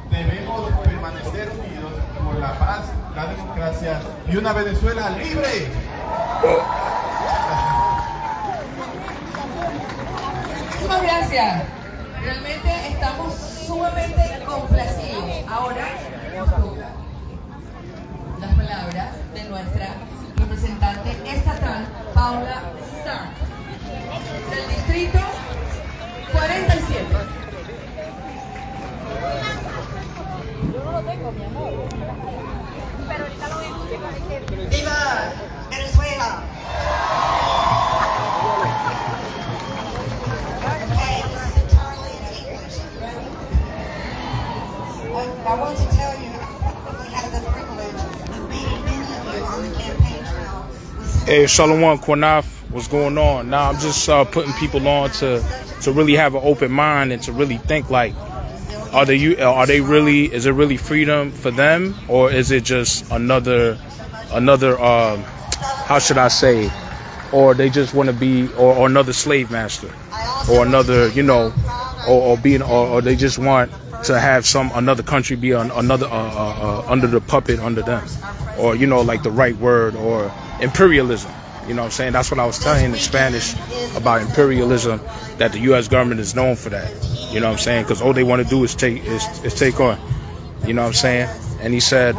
S3: Debemos permanecer unidos por la paz, la democracia y una Venezuela libre.
S4: Muchísimas gracias. Realmente estamos sumamente complacidos. Ahora nos toca las palabras. palabras de nuestra representante estatal, Paula Stark, del distrito 47.
S2: Yo no lo tengo, mi amor. Pero ahorita lo vemos.
S9: ¡Viva Venezuela! Okay, this is entirely in English. I want to tell you, I probably had the privilege of meeting many of you on the campaign trail.
S1: Hey, Shalom Kwanaf, what's going on? Now I'm just putting people on to really have an open mind and to really think like, are they really, is it really freedom for them, or is it just another how should I say, or they just want to be or another slave master, or another, you know, or they just want to have another country be another under the puppet under them, or, you know, like the right word, or imperialism. You know what I'm saying? That's what I was telling in Spanish about imperialism, that the U.S. government is known for that. You know what I'm saying? Because all they want to do is take on. You know what I'm saying? And he said,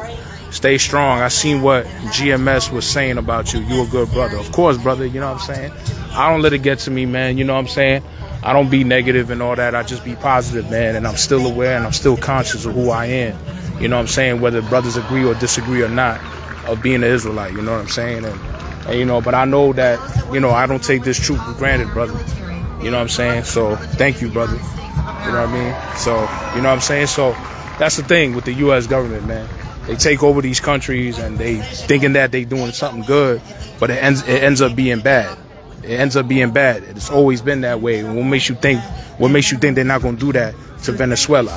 S1: stay strong. I seen what GMS was saying about you. You a good brother. Of course, brother. You know what I'm saying? I don't let it get to me, man. You know what I'm saying? I don't be negative and all that. I just be positive, man. And I'm still aware and I'm still conscious of who I am. You know what I'm saying? Whether brothers agree or disagree or not, of being an Israelite. You know what I'm saying? And you know, but I know that, you know, I don't take this truth for granted, brother. You know what I'm saying? So thank you, brother. You know what I mean? So, you know what I'm saying? So that's the thing with the U.S. government, man. They take over these countries and they thinking that they doing something good, but it ends up being bad. It ends up being bad. It's always been that way. What makes you think they're not going to do that to Venezuela?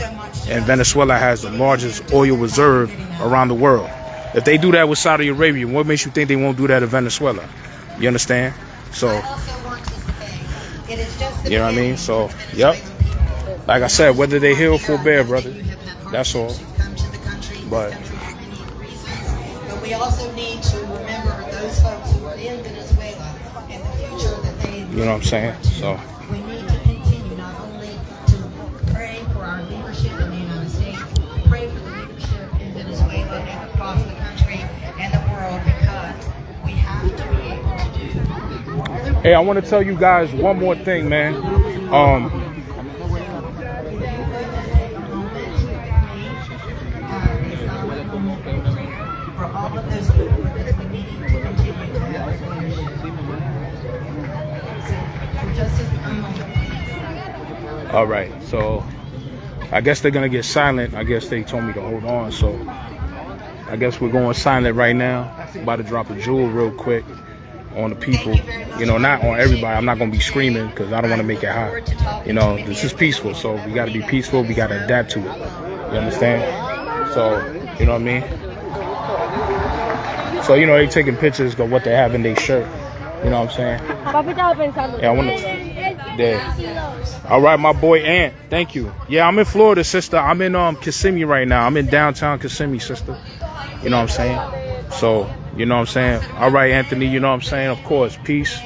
S1: And Venezuela has the largest oil reserve around the world. If they do that with Saudi Arabia, what makes you think they won't do that to Venezuela? You understand? So, you know what I mean? So, yep. Like I said, whether they heal, forbear, brother. That's all. But
S9: we also need to remember those folks who are in Venezuela and the future that they.
S1: You know what I'm saying? So.
S9: We need to continue not only to pray for our leadership in the United States, pray for the leadership in Venezuela and across the country and the world, because we have to be able to do.
S1: Hey, I want to tell you guys one more thing, man. All right, so I guess they're gonna get silent. I guess they told me to hold on, so I guess we're going silent right now. About to drop a jewel real quick on the people. You know, not on everybody. I'm not gonna be screaming because I don't want to make it hot. You know, this is peaceful, so we gotta be peaceful. We gotta adapt to it. You understand? So, you know what I mean? So, you know, they taking pictures of what they have in their shirt. You know what I'm saying? Yeah, I want to. Yeah. All right, my boy Ant. Thank you. Yeah, I'm in Florida, sister. I'm in Kissimmee right now. I'm in downtown Kissimmee, sister. You know what I'm saying? So, you know what I'm saying? All right, Anthony. You know what I'm saying? Of course, peace.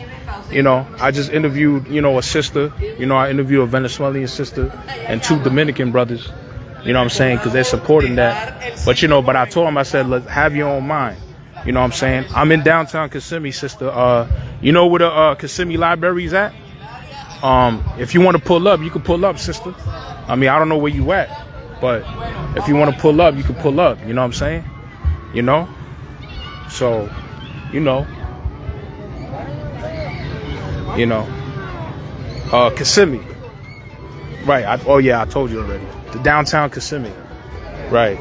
S1: You know, I just interviewed, you know, a sister. You know, I interviewed a Venezuelan sister and 2 Dominican brothers. You know what I'm saying? Because they're supporting that. But, you know, but I told them, I said, let's have your own mind. You know what I'm saying? I'm in downtown Kissimmee, sister. You know where the Kissimmee Library is at? If you want to pull up, you can pull up, sister. I mean, I don't know where you at, but if you want to pull up, you can pull up. You know what I'm saying? You know? So, you know. You know. Kissimmee. Right. Oh, yeah, I told you already. The downtown Kissimmee. Right.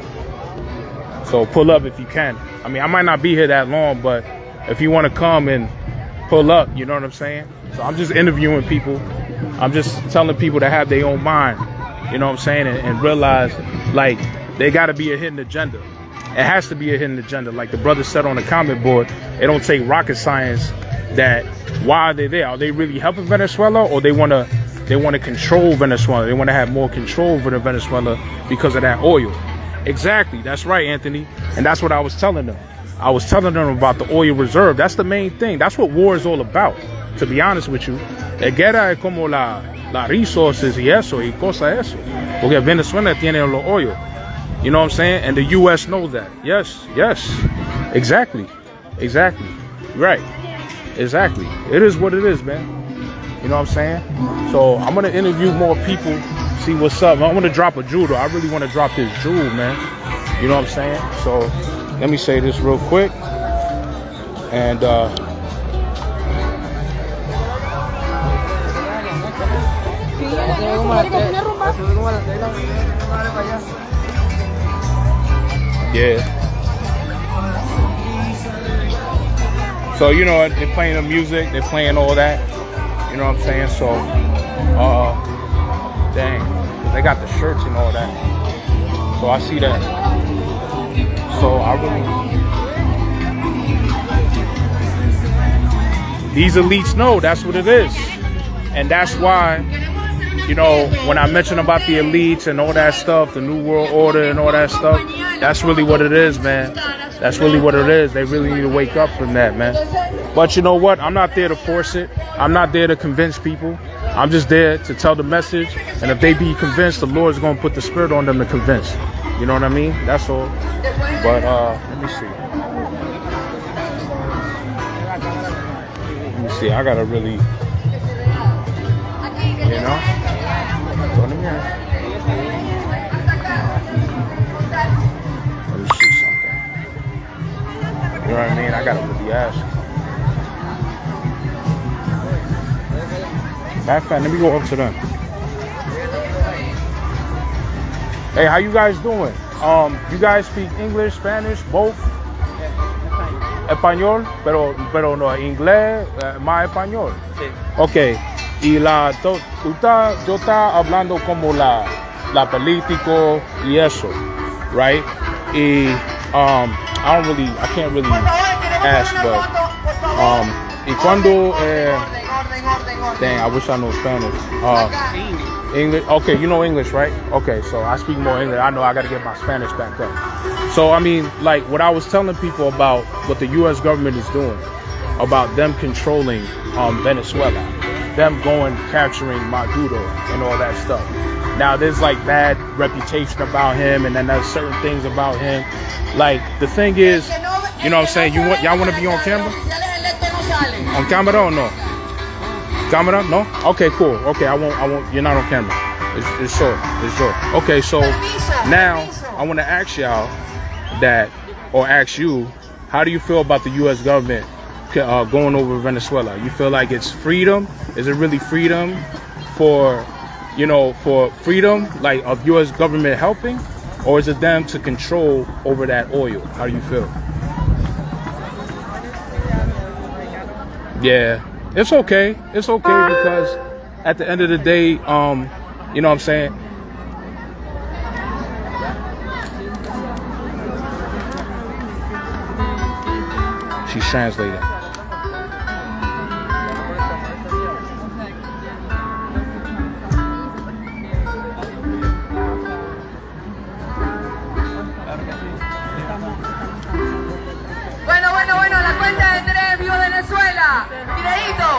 S1: So pull up if you can. I mean, I might not be here that long, but if you want to come and pull up, you know what I'm saying? So I'm just interviewing people. I'm just telling people to have their own mind, you know what I'm saying? And realize, like, they got to be a hidden agenda. It has to be a hidden agenda. Like the brother said on the comment board, it don't take rocket science that why are they there? Are they really helping Venezuela, or they want to control Venezuela? They want to have more control over Venezuela because of that oil. Exactly. That's right, Anthony. And that's what I was telling them. I was telling them about the oil reserve. That's the main thing. That's what war is all about, to be honest with you. La guerra es como la resources y eso, y cosa eso. Porque Venezuela tiene los oil. You know what I'm saying? And the U.S. knows that. Yes, yes. Exactly. Right. Exactly. It is what it is, man. You know what I'm saying? So I'm gonna interview more people, see what's up. I'm gonna drop a jewel though. I really want to drop this jewel, man. You know what I'm saying? So let me say this real quick. And yeah. So you know they're playing the music, they're playing all that. You know what I'm saying? So dang, they got the shirts and all that. So I see that. So I really, these elites know that's what it is. And that's why, you know, when I mention about the elites and all that stuff, the New World Order and all that stuff, that's really what it is, man. That's really what it is. They really need to wake up from that, man. But you know what? I'm not there to force it. I'm not there to convince people. I'm just there to tell the message. And if they be convinced, the Lord's going to put the spirit on them to convince. You know what I mean? That's all. But let me see. Let me see. I got to really, you know? Let me see something. You know what I mean? I got to really ask. Matter of fact, let me go up to them. Hey, how you guys doing? You guys speak English, Spanish, both? Español, pero no, inglés, más español. Sí. Okay. Y yo está hablando como la político y eso, right? Y I can't really ask, but y cuando dang, I wish I know Spanish. English. Okay, you know English, right? Okay, so I speak more English. I know I got to get my Spanish back up. So, I mean, like what I was telling people about what the U.S. government is doing, about them controlling Venezuela, them capturing Maduro and all that stuff. Now, there's like bad reputation about him, and then there's certain things about him. Like, the thing is, you know what I'm saying? Y'all want to be on camera? On camera or no? Camera? No? Okay, cool. Okay, I won't. You're not on camera. It's short. Okay, so now I want to ask y'all ask you, how do you feel about the U.S. government going over Venezuela? You feel like it's freedom? Is it really freedom for freedom, like of U.S. government helping? Or is it them to control over that oil? How do you feel? Yeah. It's okay. It's okay because at the end of the day, you know what I'm saying? She's translating.
S4: Bueno, la cuenta de 3, viva Venezuela. Videito.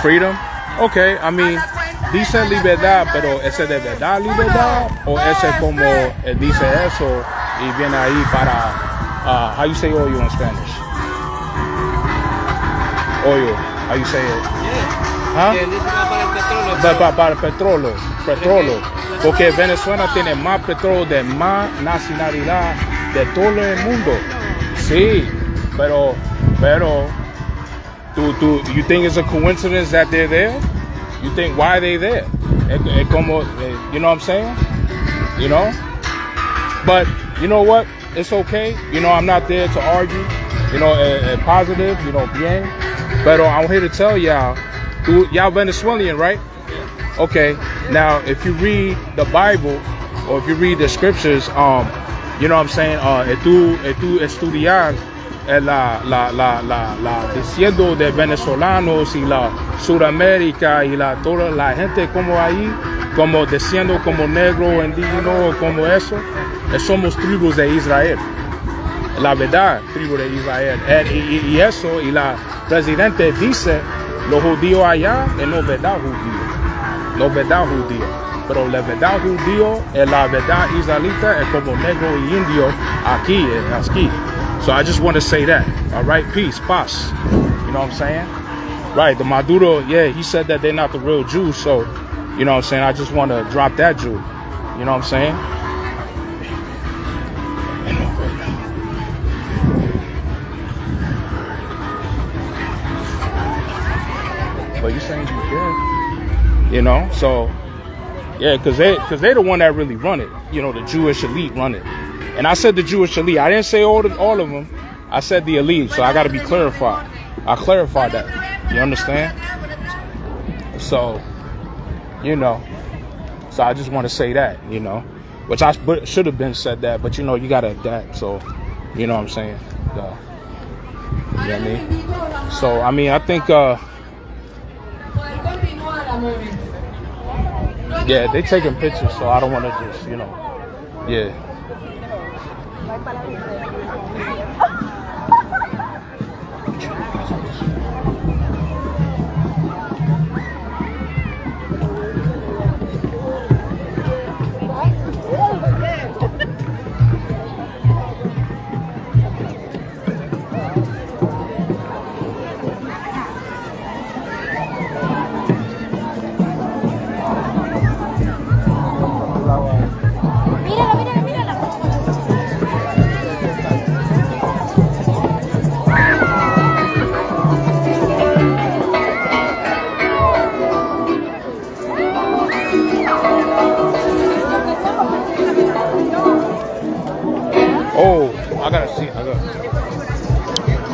S1: Freedom? Okay, I mean, dice libertad, pero ¿ese de verdad libertad? ¿O ese como dice eso y viene ahí para, how you say oil in Spanish? Oil, how you say it? Huh? Para el petróleo. Porque Venezuela tiene más petróleo de más nacionalidad de todo el mundo. Sí, pero you think it's a coincidence that they're there? You think, why are they there? Como, you know what I'm saying? You know? But, you know what? It's okay. You know, I'm not there to argue. You know, positive, you know, bien. But I'm here to tell y'all Venezuelan, right? Okay. Now, if you read the Bible, or if you read the scriptures, you know what I'm saying? Tú estudiar la diciendo de venezolanos y la Sudamérica y toda la gente como ahí, como diciendo como negro, indígena, como eso, somos tribus de Israel. La verdad, tribu de Israel. Y eso, y la presidente dice, los judíos allá es no verdad judío. No verdad judío. Pero la verdad judío es la verdad israelita, es como negro y indio aquí. So I just want to say that. All right, peace, paz. You know what I'm saying? Right, the Maduro, yeah, he said that they're not the real Jews. So, you know what I'm saying? I just want to drop that Jew. You know what I'm saying? But you saying you did? You know, so yeah, because they're the one that really run it. You know, the Jewish elite run it. And I said the Jewish elite. I didn't say all of them. I said the elite. So I got to be clarified. I clarified that. You understand? So, you know. So I just want to say that, you know, which I should have been said that, but you know, you got to adapt. So, you know what I'm saying? You know what I mean? So, I mean, I think, yeah, they taking pictures, so I don't want to just, you know, yeah.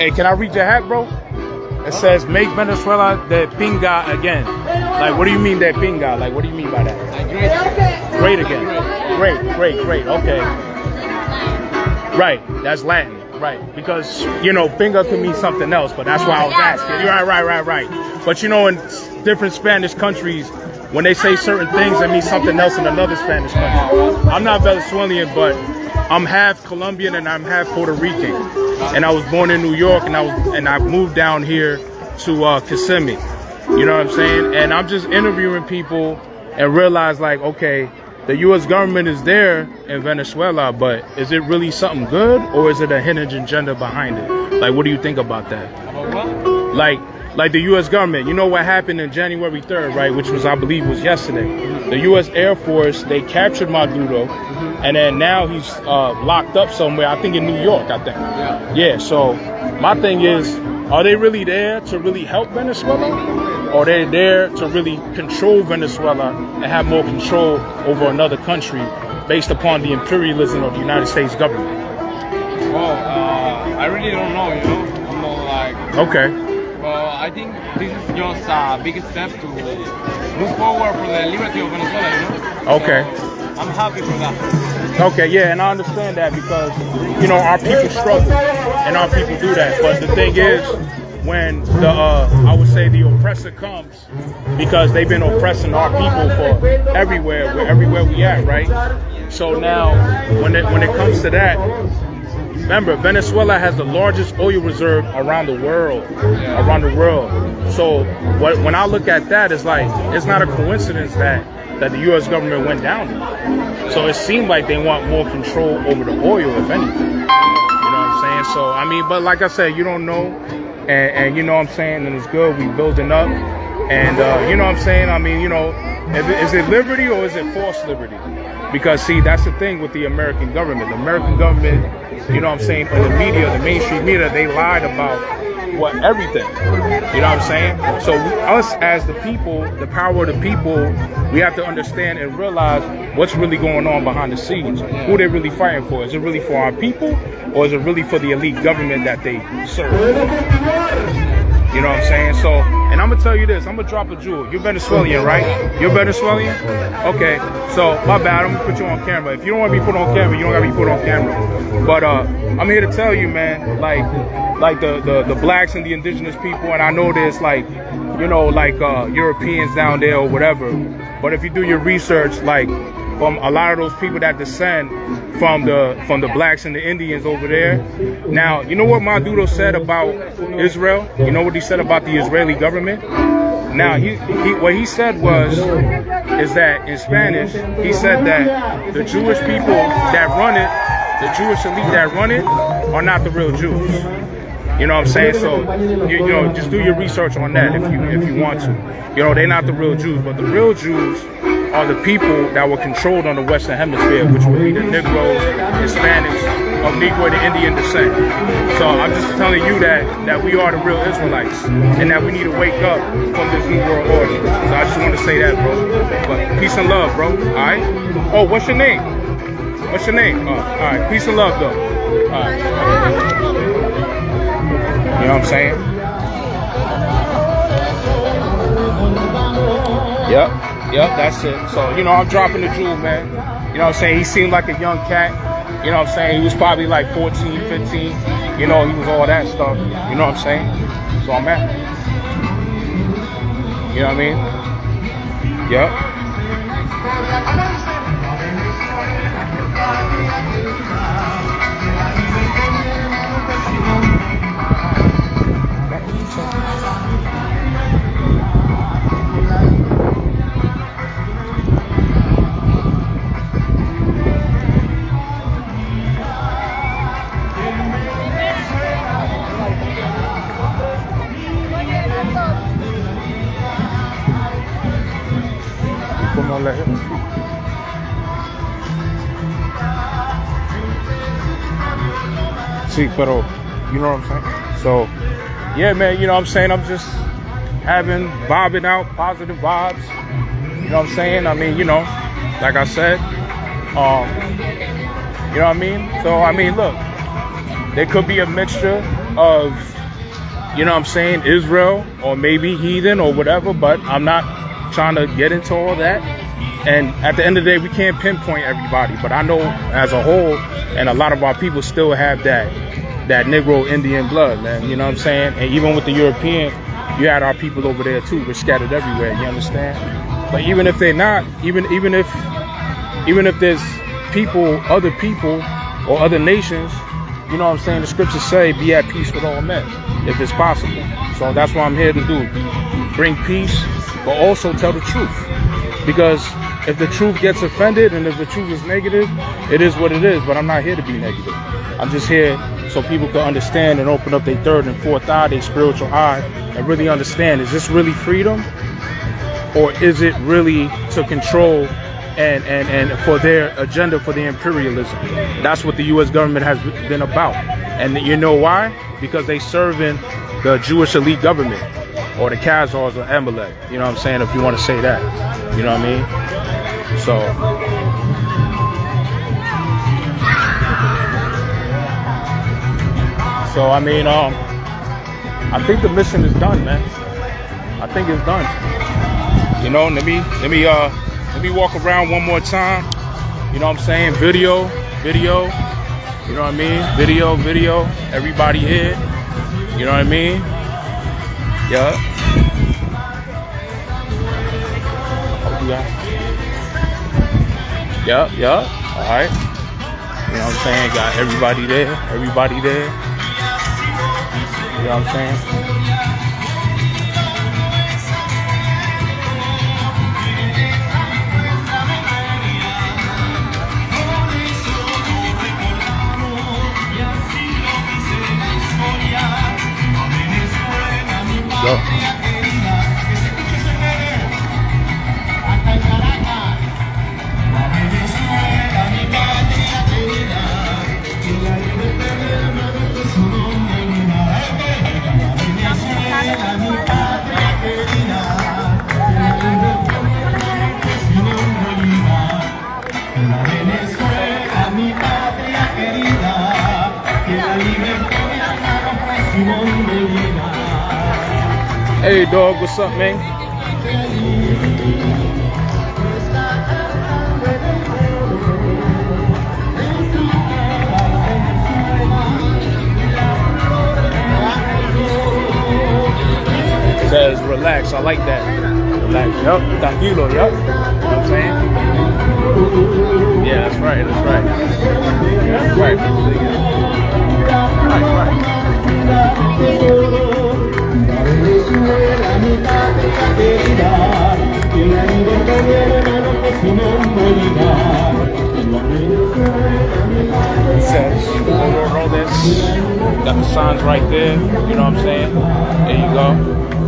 S1: Hey, can I read your hat, bro? It says, make Venezuela de pinga again. Like, what do you mean de pinga? Like, what do you mean by that? Great again. Great. Okay. Right, that's Latin. Right, because, you know, pinga can mean something else, but that's why I was asking. Right. But, you know, in different Spanish countries, when they say certain things, it means something else in another Spanish country. I'm not Venezuelan, but I'm half Colombian and I'm half Puerto Rican. And I was born in New York, and I moved down here to Kissimmee. You know what I'm saying? And I'm just interviewing people and realize, like, okay, the U.S. government is there in Venezuela, but is it really something good, or is it a hidden agenda behind it? Like, what do you think about that? Like the U.S. government, you know what happened in January 3rd, right? Which was, I believe, was yesterday. The U.S. Air Force, they captured Maduro, and then now he's locked up somewhere, I think in New York, I think. Yeah, so my thing is, are they really there to really help Venezuela? Or are they there to really control Venezuela and have more control over another country based upon the imperialism of the United States government?
S10: Well, I really don't know, you know? I'm not like...
S1: Okay.
S10: Well, I think this is just a big step to move forward for the liberty of Venezuela, you know?
S1: Okay.
S10: So I'm happy for that.
S1: Okay, yeah, and I understand that because, you know, our people struggle and our people do that. But the thing is, when the, I would say the oppressor comes, because they've been oppressing our people for everywhere we at, right? So now, when it comes to that, remember, Venezuela has the largest oil reserve around the world. So when I look at that, it's like, it's not a coincidence that the U.S. government went down there. So it seemed like they want more control over the oil, if anything. You know what I'm saying? So, I mean, but like I said, you don't know. And you know what I'm saying? And it's good. We building up. And you know what I'm saying? I mean, you know, is it liberty or is it false liberty? Because, see, that's the thing with the American government. The American government, you know what I'm saying, in the media, the mainstream media, they lied about everything. You know what I'm saying? So us as the people, the power of the people, we have to understand and realize what's really going on behind the scenes. Who they're really fighting for. Is it really for our people, or is it really for the elite government that they serve? You know what I'm saying? So, and I'm gonna tell you this, I'm gonna drop a jewel. You're Venezuelan, right? You're Venezuelan? Okay, so my bad, I'm gonna put you on camera. If you don't wanna be put on camera, you don't gotta be put on camera. But I'm here to tell you, man, like the blacks and the indigenous people, and I know there's like, you know, like Europeans down there or whatever. But if you do your research, like from a lot of those people that descend from the blacks and the Indians over there. Now, you know what Maduro said about Israel? You know what he said about the Israeli government? Now, what he said is that in Spanish, he said that the Jewish people that run it the Jewish elite that run it are not the real Jews. You know what I'm saying? So, you know, just do your research on that if you want to. You know, they're not the real Jews, but the real Jews are the people that were controlled on the Western Hemisphere, which would be the Negroes, Hispanics, of Negro to Indian descent. So I'm just telling you that we are the real Israelites, and that we need to wake up from this new world order. So I just want to say that, bro. But peace and love, bro. All right? Oh, what's your name? What's your name? All right. Peace and love, though. All right. You know what I'm saying? Yep, that's it. So, you know, I'm dropping the jewel, man. You know what I'm saying? He seemed like a young cat. You know what I'm saying? He was probably like 14, 15. You know, he was all that stuff. You know what I'm saying? So I'm at. You know what I mean? Yep. See, pero, you know what I'm saying? So, yeah, man, you know what I'm saying? I'm just vibing out, positive vibes. You know what I'm saying? I mean, you know, like I said, you know what I mean? So, I mean, look, there could be a mixture of, you know what I'm saying, Israel or maybe heathen or whatever, but I'm not trying to get into all that. And at the end of the day, we can't pinpoint everybody, but I know as a whole, and a lot of our people still have that Negro Indian blood, man. You know what I'm saying? And even with the European, you had our people over there too. We're scattered everywhere. You understand? But even if they're not, even if there's people, other people, or other nations, you know what I'm saying? The scriptures say, "Be at peace with all men," if it's possible. So that's what I'm here to do: bring peace, but also tell the truth. Because if the truth gets offended and if the truth is negative, it is what it is. But I'm not here to be negative. I'm just here so people can understand and open up their third and fourth eye, their spiritual eye, and really understand, is this really freedom? Or is it really to control and for their agenda, for the imperialism? That's what the U.S. government has been about. And you know why? Because they serving the Jewish elite government, or the Khazars or Amalek. You know what I'm saying? If you want to say that. You know what I mean? So I mean, I think the mission is done, man. I think it's done. You know, let me walk around one more time. You know what I'm saying? Video. You know what I mean? Video. Everybody here. You know what I mean? Yeah. Yeah. All right. You know what I'm saying? Got everybody there. You know what I'm saying? Go. Hey dog, what's up, man? It says relax, I like that. Relax, yup, tranquilo, yup. You know what I'm saying? Yeah, that's right. Right.
S11: Venezuela, mi patria querida, que la libertad de hermano que su nombre dirá. Venezuela, mi patria
S1: it says. Roll this. Got the signs right there. You know what I'm saying? There you go. You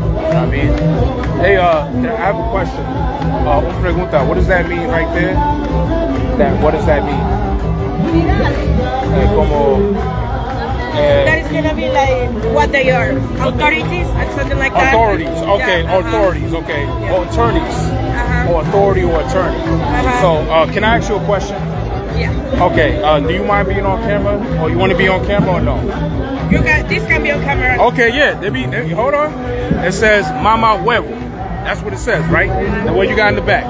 S1: know what I mean? Hey, I have a question. Una pregunta. What does that mean right there? What does that mean?
S12: That is gonna be like what they are, authorities or something like that.
S1: Authorities, okay, yeah, authorities, okay, yeah. Or attorneys, or authority or attorney. So, can I ask you a question?
S12: Yeah.
S1: Okay, do you mind being on camera, or you want to be on camera or no?
S12: This can be on camera.
S1: Okay, yeah. Hold on. It says "Mama Huevo." That's what it says, right? And what you got in the back?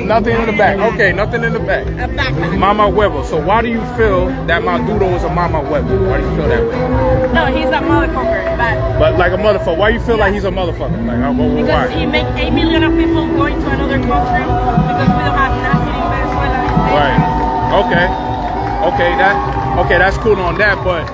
S1: Nothing in the back. Okay, nothing in the back.
S12: A backpack.
S1: Mama Huevo. So why do you feel that Maduro is a Mama Huevo? Why do you feel that way?
S12: No, he's a motherfucker.
S1: But like a motherfucker. Why you feel like he's a motherfucker? Like,
S12: because he makes 8 million of people going to another country because we don't have nothing in Venezuela.
S1: Right. Okay, that's cool on that. But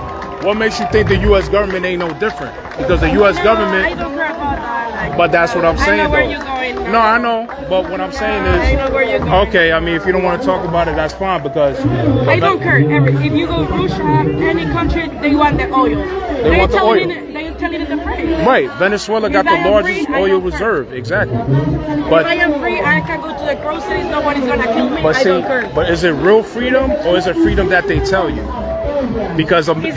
S1: what makes you think the U.S. government ain't no different? Because the U.S. government.
S12: I don't care about that.
S1: But that's what I'm saying,
S12: I know where
S1: though.
S12: you're going.
S1: No, I know. But what I'm saying is,
S12: I know where you're going.
S1: Okay, I mean, if you don't want to talk about it, that's fine. Because
S12: I don't care. If you go to Russia, any country, they want the oil.
S1: They want the oil.
S12: They're telling it the price.
S1: Right. Venezuela got the largest oil reserve. Exactly. But
S12: if I am free, I can go to the groceries. Nobody's gonna kill me. I don't care.
S1: But is it real freedom or is it freedom that they tell you? Because of
S12: it's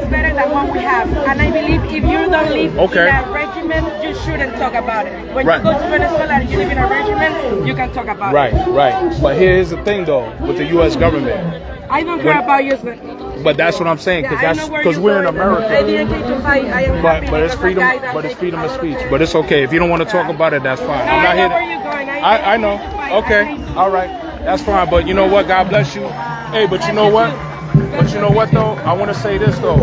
S12: better than what we have, and I believe if you don't live in a regimen, you shouldn't talk about it. When you go to Venezuela and you live in a regimen, you can talk about it.
S1: Right. But here's the thing, though, with the U.S. government.
S12: I don't care about you.
S1: But that's what I'm saying, because we're in America.
S12: I didn't take to fight. I am happy.
S1: But it's freedom. But it's freedom of speech. But it's okay if you don't want to talk about it. That's fine. I'm not here.
S12: Where you're going.
S1: I know. Okay. All right. That's fine. But you know what? God bless you. Hey, but you know what? But you know what, though? I want to say this, though.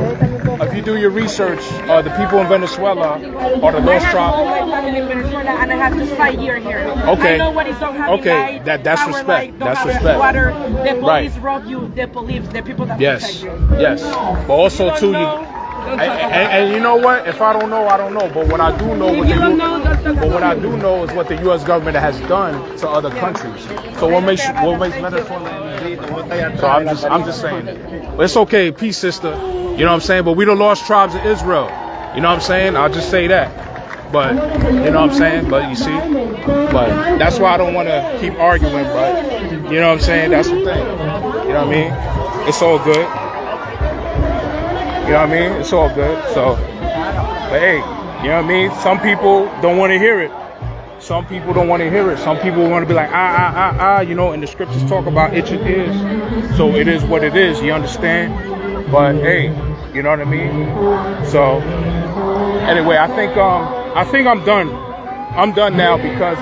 S1: If you do your research, the people in Venezuela are the lost tribe.
S12: I have all my family in Venezuela, and I have just 5 years here.
S1: Okay.
S12: I know what is so happy.
S1: Okay, that's respect. That's respect.
S12: Water, the police rob you, the police, the people that protect you.
S1: Yes. But also, too, and you know what? If I don't know, I don't know. But what I do know, what I do know is what the U.S. government has done to other countries. So what makes Venezuela? So I'm just saying. But it's okay, peace, sister. You know what I'm saying? But we the lost tribes of Israel. You know what I'm saying? I'll just say that. But you know what I'm saying? But you see, but that's why I don't want to keep arguing. But you know what I'm saying? That's the thing. You know what I mean? It's all good. You know what I mean? It's all good. So, but hey, you know what I mean? Some people don't want to hear it. Some people don't want to hear it. Some people want to be like, you know, and the scriptures talk about it is. So it is what it is, you understand? But hey, you know what I mean? So anyway, I think I'm done. I'm done now because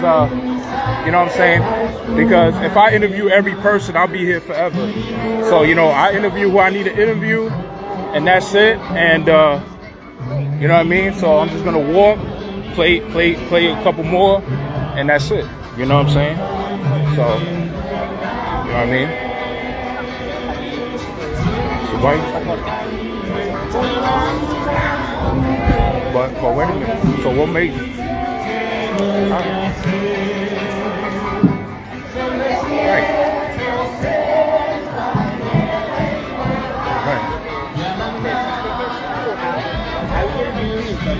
S1: you know what I'm saying? Because if I interview every person, I'll be here forever. So, you know, I interview who I need to interview, and that's it. And you know what I mean? So I'm just gonna walk, play a couple more, and that's it. You know what I'm saying? So, you know what I mean? So but wait a minute. So what made you?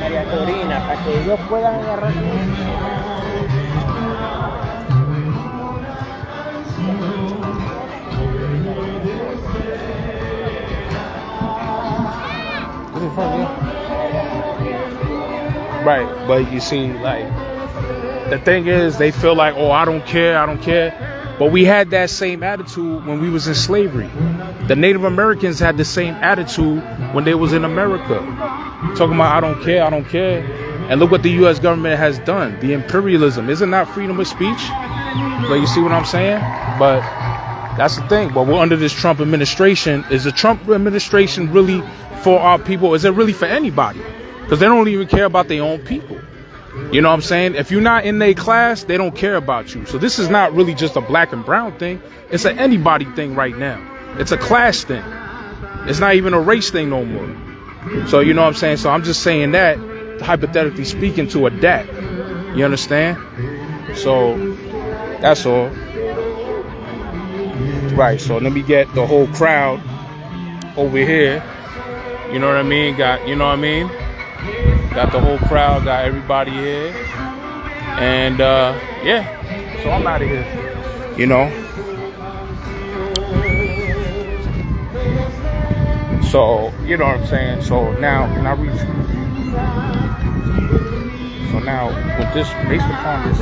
S13: María Corina, para que ellos puedan agarrar.
S1: Right, but you see, like, the thing is, they feel like, oh, I don't care. But we had that same attitude when we was in slavery. The Native Americans had the same attitude when they was in America. Talking about, I don't care. And look what the U.S. government has done. The imperialism. Isn't that freedom of speech? But you see what I'm saying? But that's the thing. But we're under this Trump administration. Is the Trump administration really for our people? Is it really for anybody? Because they don't even care about their own people. You know what I'm saying? If you're not in their class, they don't care about you. So this is not really just a black and brown thing. It's an anybody thing right now. It's a class thing. It's not even a race thing no more. So you know what I'm saying? So I'm just saying that, hypothetically speaking, to adapt. You understand? So that's all. Right, so let me get the whole crowd over here. You know what I mean? Got, you know what I mean? Got the whole crowd, got everybody here. And yeah, so I'm out of here. You know? So, you know what I'm saying? So now, can I reach? So now, with this, based upon this,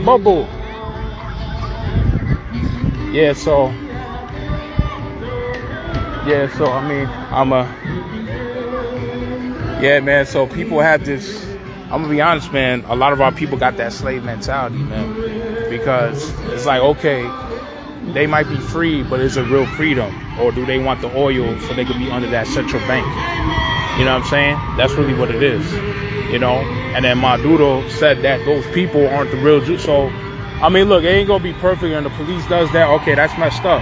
S1: Bubble. Yeah, so I mean, yeah, man, so people have this, I'm gonna be honest, man, a lot of our people got that slave mentality, man, because it's like, okay, they might be free, but is it real freedom? Or do they want the oil so they can be under that central bank? You know what I'm saying? That's really what it is, you know? And then Maduro said that those people aren't the real Jews. So, I mean, look, it ain't gonna be perfect and the police does that. Okay, that's messed up.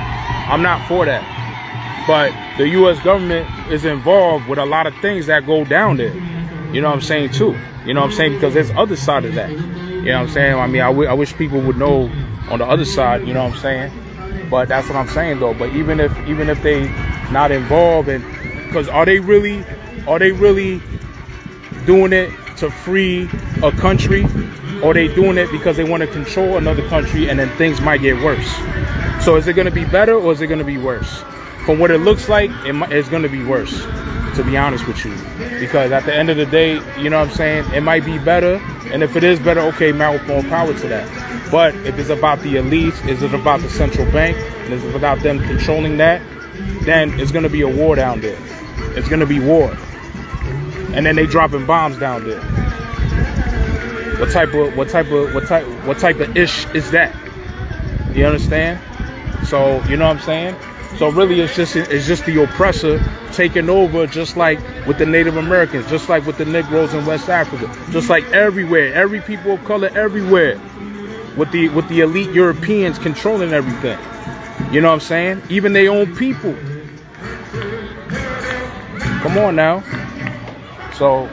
S1: I'm not for that. But the U.S. government is involved with a lot of things that go down there. You know what I'm saying, too? You know what I'm saying? Because there's other side of that. You know what I'm saying? I mean, I wish people would know on the other side, you know what I'm saying? But that's what I'm saying, though. But even if they not involved, and because are they really doing it to free a country, or are they doing it because they want to control another country and then things might get worse? So is it going to be better or is it going to be worse? From what it looks like, it's going to be worse, to be honest with you. Because at the end of the day, you know what I'm saying, it might be better. And if it is better, okay, more power to that. But if it's about the elites, is it about the central bank, and is it about them controlling that, then it's going to be a war down there. It's going to be war. And then they dropping bombs down there. What type of ish is that? You understand? So, you know what I'm saying? So really it's just the oppressor taking over, just like with the Native Americans, just like with the Negroes in West Africa, just like everywhere, every people of color everywhere, with the elite Europeans controlling everything. You know what I'm saying? Even their own people. Come on now. So,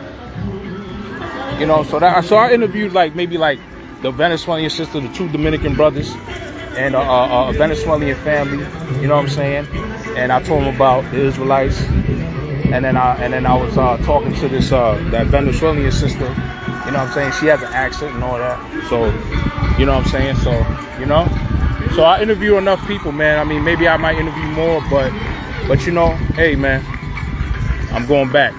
S1: you know, so I interviewed maybe the Venezuelan sister, the two Dominican brothers, and a Venezuelan family, you know what I'm saying? And I told them about the Israelites, and then I was talking to this that Venezuelan sister, you know what I'm saying? She has an accent and all that, so you know what I'm saying? So, you know, so I interview enough people, man. I mean, maybe I might interview more, but you know, hey, man, I'm going back.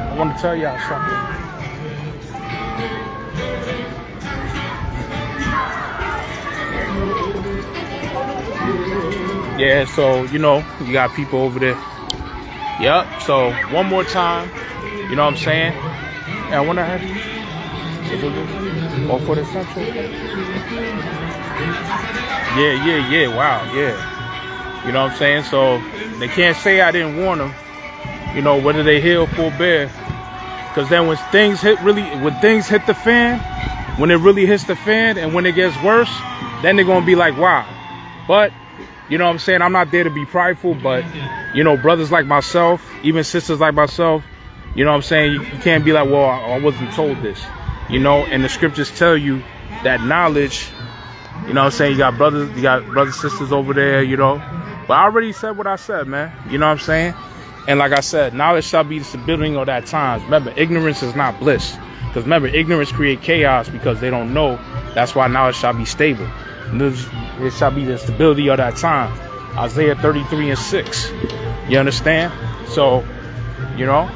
S1: I want to tell y'all something. Yeah, so, you know, you got people over there. Yep, so one more time, you know what I'm saying? And I want to have for the central. Yeah, wow, yeah. You know what I'm saying? So they can't say I didn't warn them. You know, whether they heal full bear, because then when things hit the fan, when it really hits the fan and when it gets worse, then they're gonna be like, wow. But you know what I'm saying, I'm not there to be prideful, but you know, brothers like myself, even sisters like myself, you know what I'm saying, you can't be like, well, I wasn't told this, you know. And the scriptures tell you that knowledge, you know what I'm saying, you got brothers, sisters over there, you know. But I already said what I said, man, you know what I'm saying. And like I said, knowledge shall be the stability of that times. Remember, ignorance is not bliss. Because remember, ignorance creates chaos because they don't know That's why now it shall be stable. It shall be the stability of that time. Isaiah 33:6. You understand? So, you know,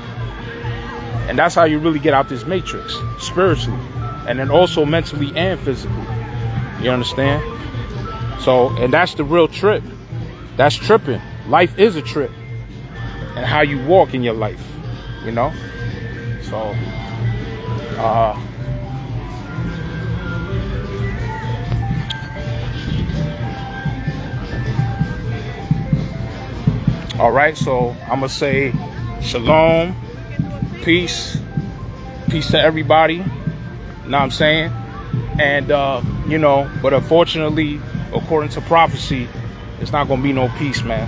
S1: and that's how you really get out this matrix, spiritually, and then also mentally and physically. You understand? So, and that's the real trip. That's tripping. Life is a trip. And how you walk in your life, you know? So, all right, so I'm gonna say shalom, peace to everybody. You know what I'm saying? And you know, but unfortunately, according to prophecy, it's not gonna be no peace, man.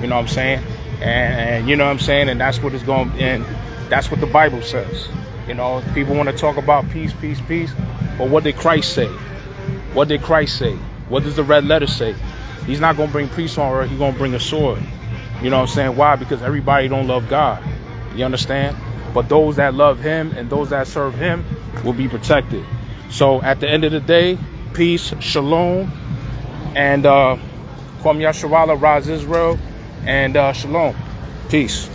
S1: You know what I'm saying? And you know what I'm saying? And that's what it's going, and that's what the Bible says. You know, people want to talk about peace, but what did Christ say? What did Christ say? What does the red letter say? He's not gonna bring peace on earth. He's gonna bring a sword. You know what I'm saying? Why? Because everybody don't love God. You understand? But those that love him and those that serve him will be protected. So at the end of the day, peace, shalom, and Kwam Yasharala, Raz Israel, and shalom. Peace.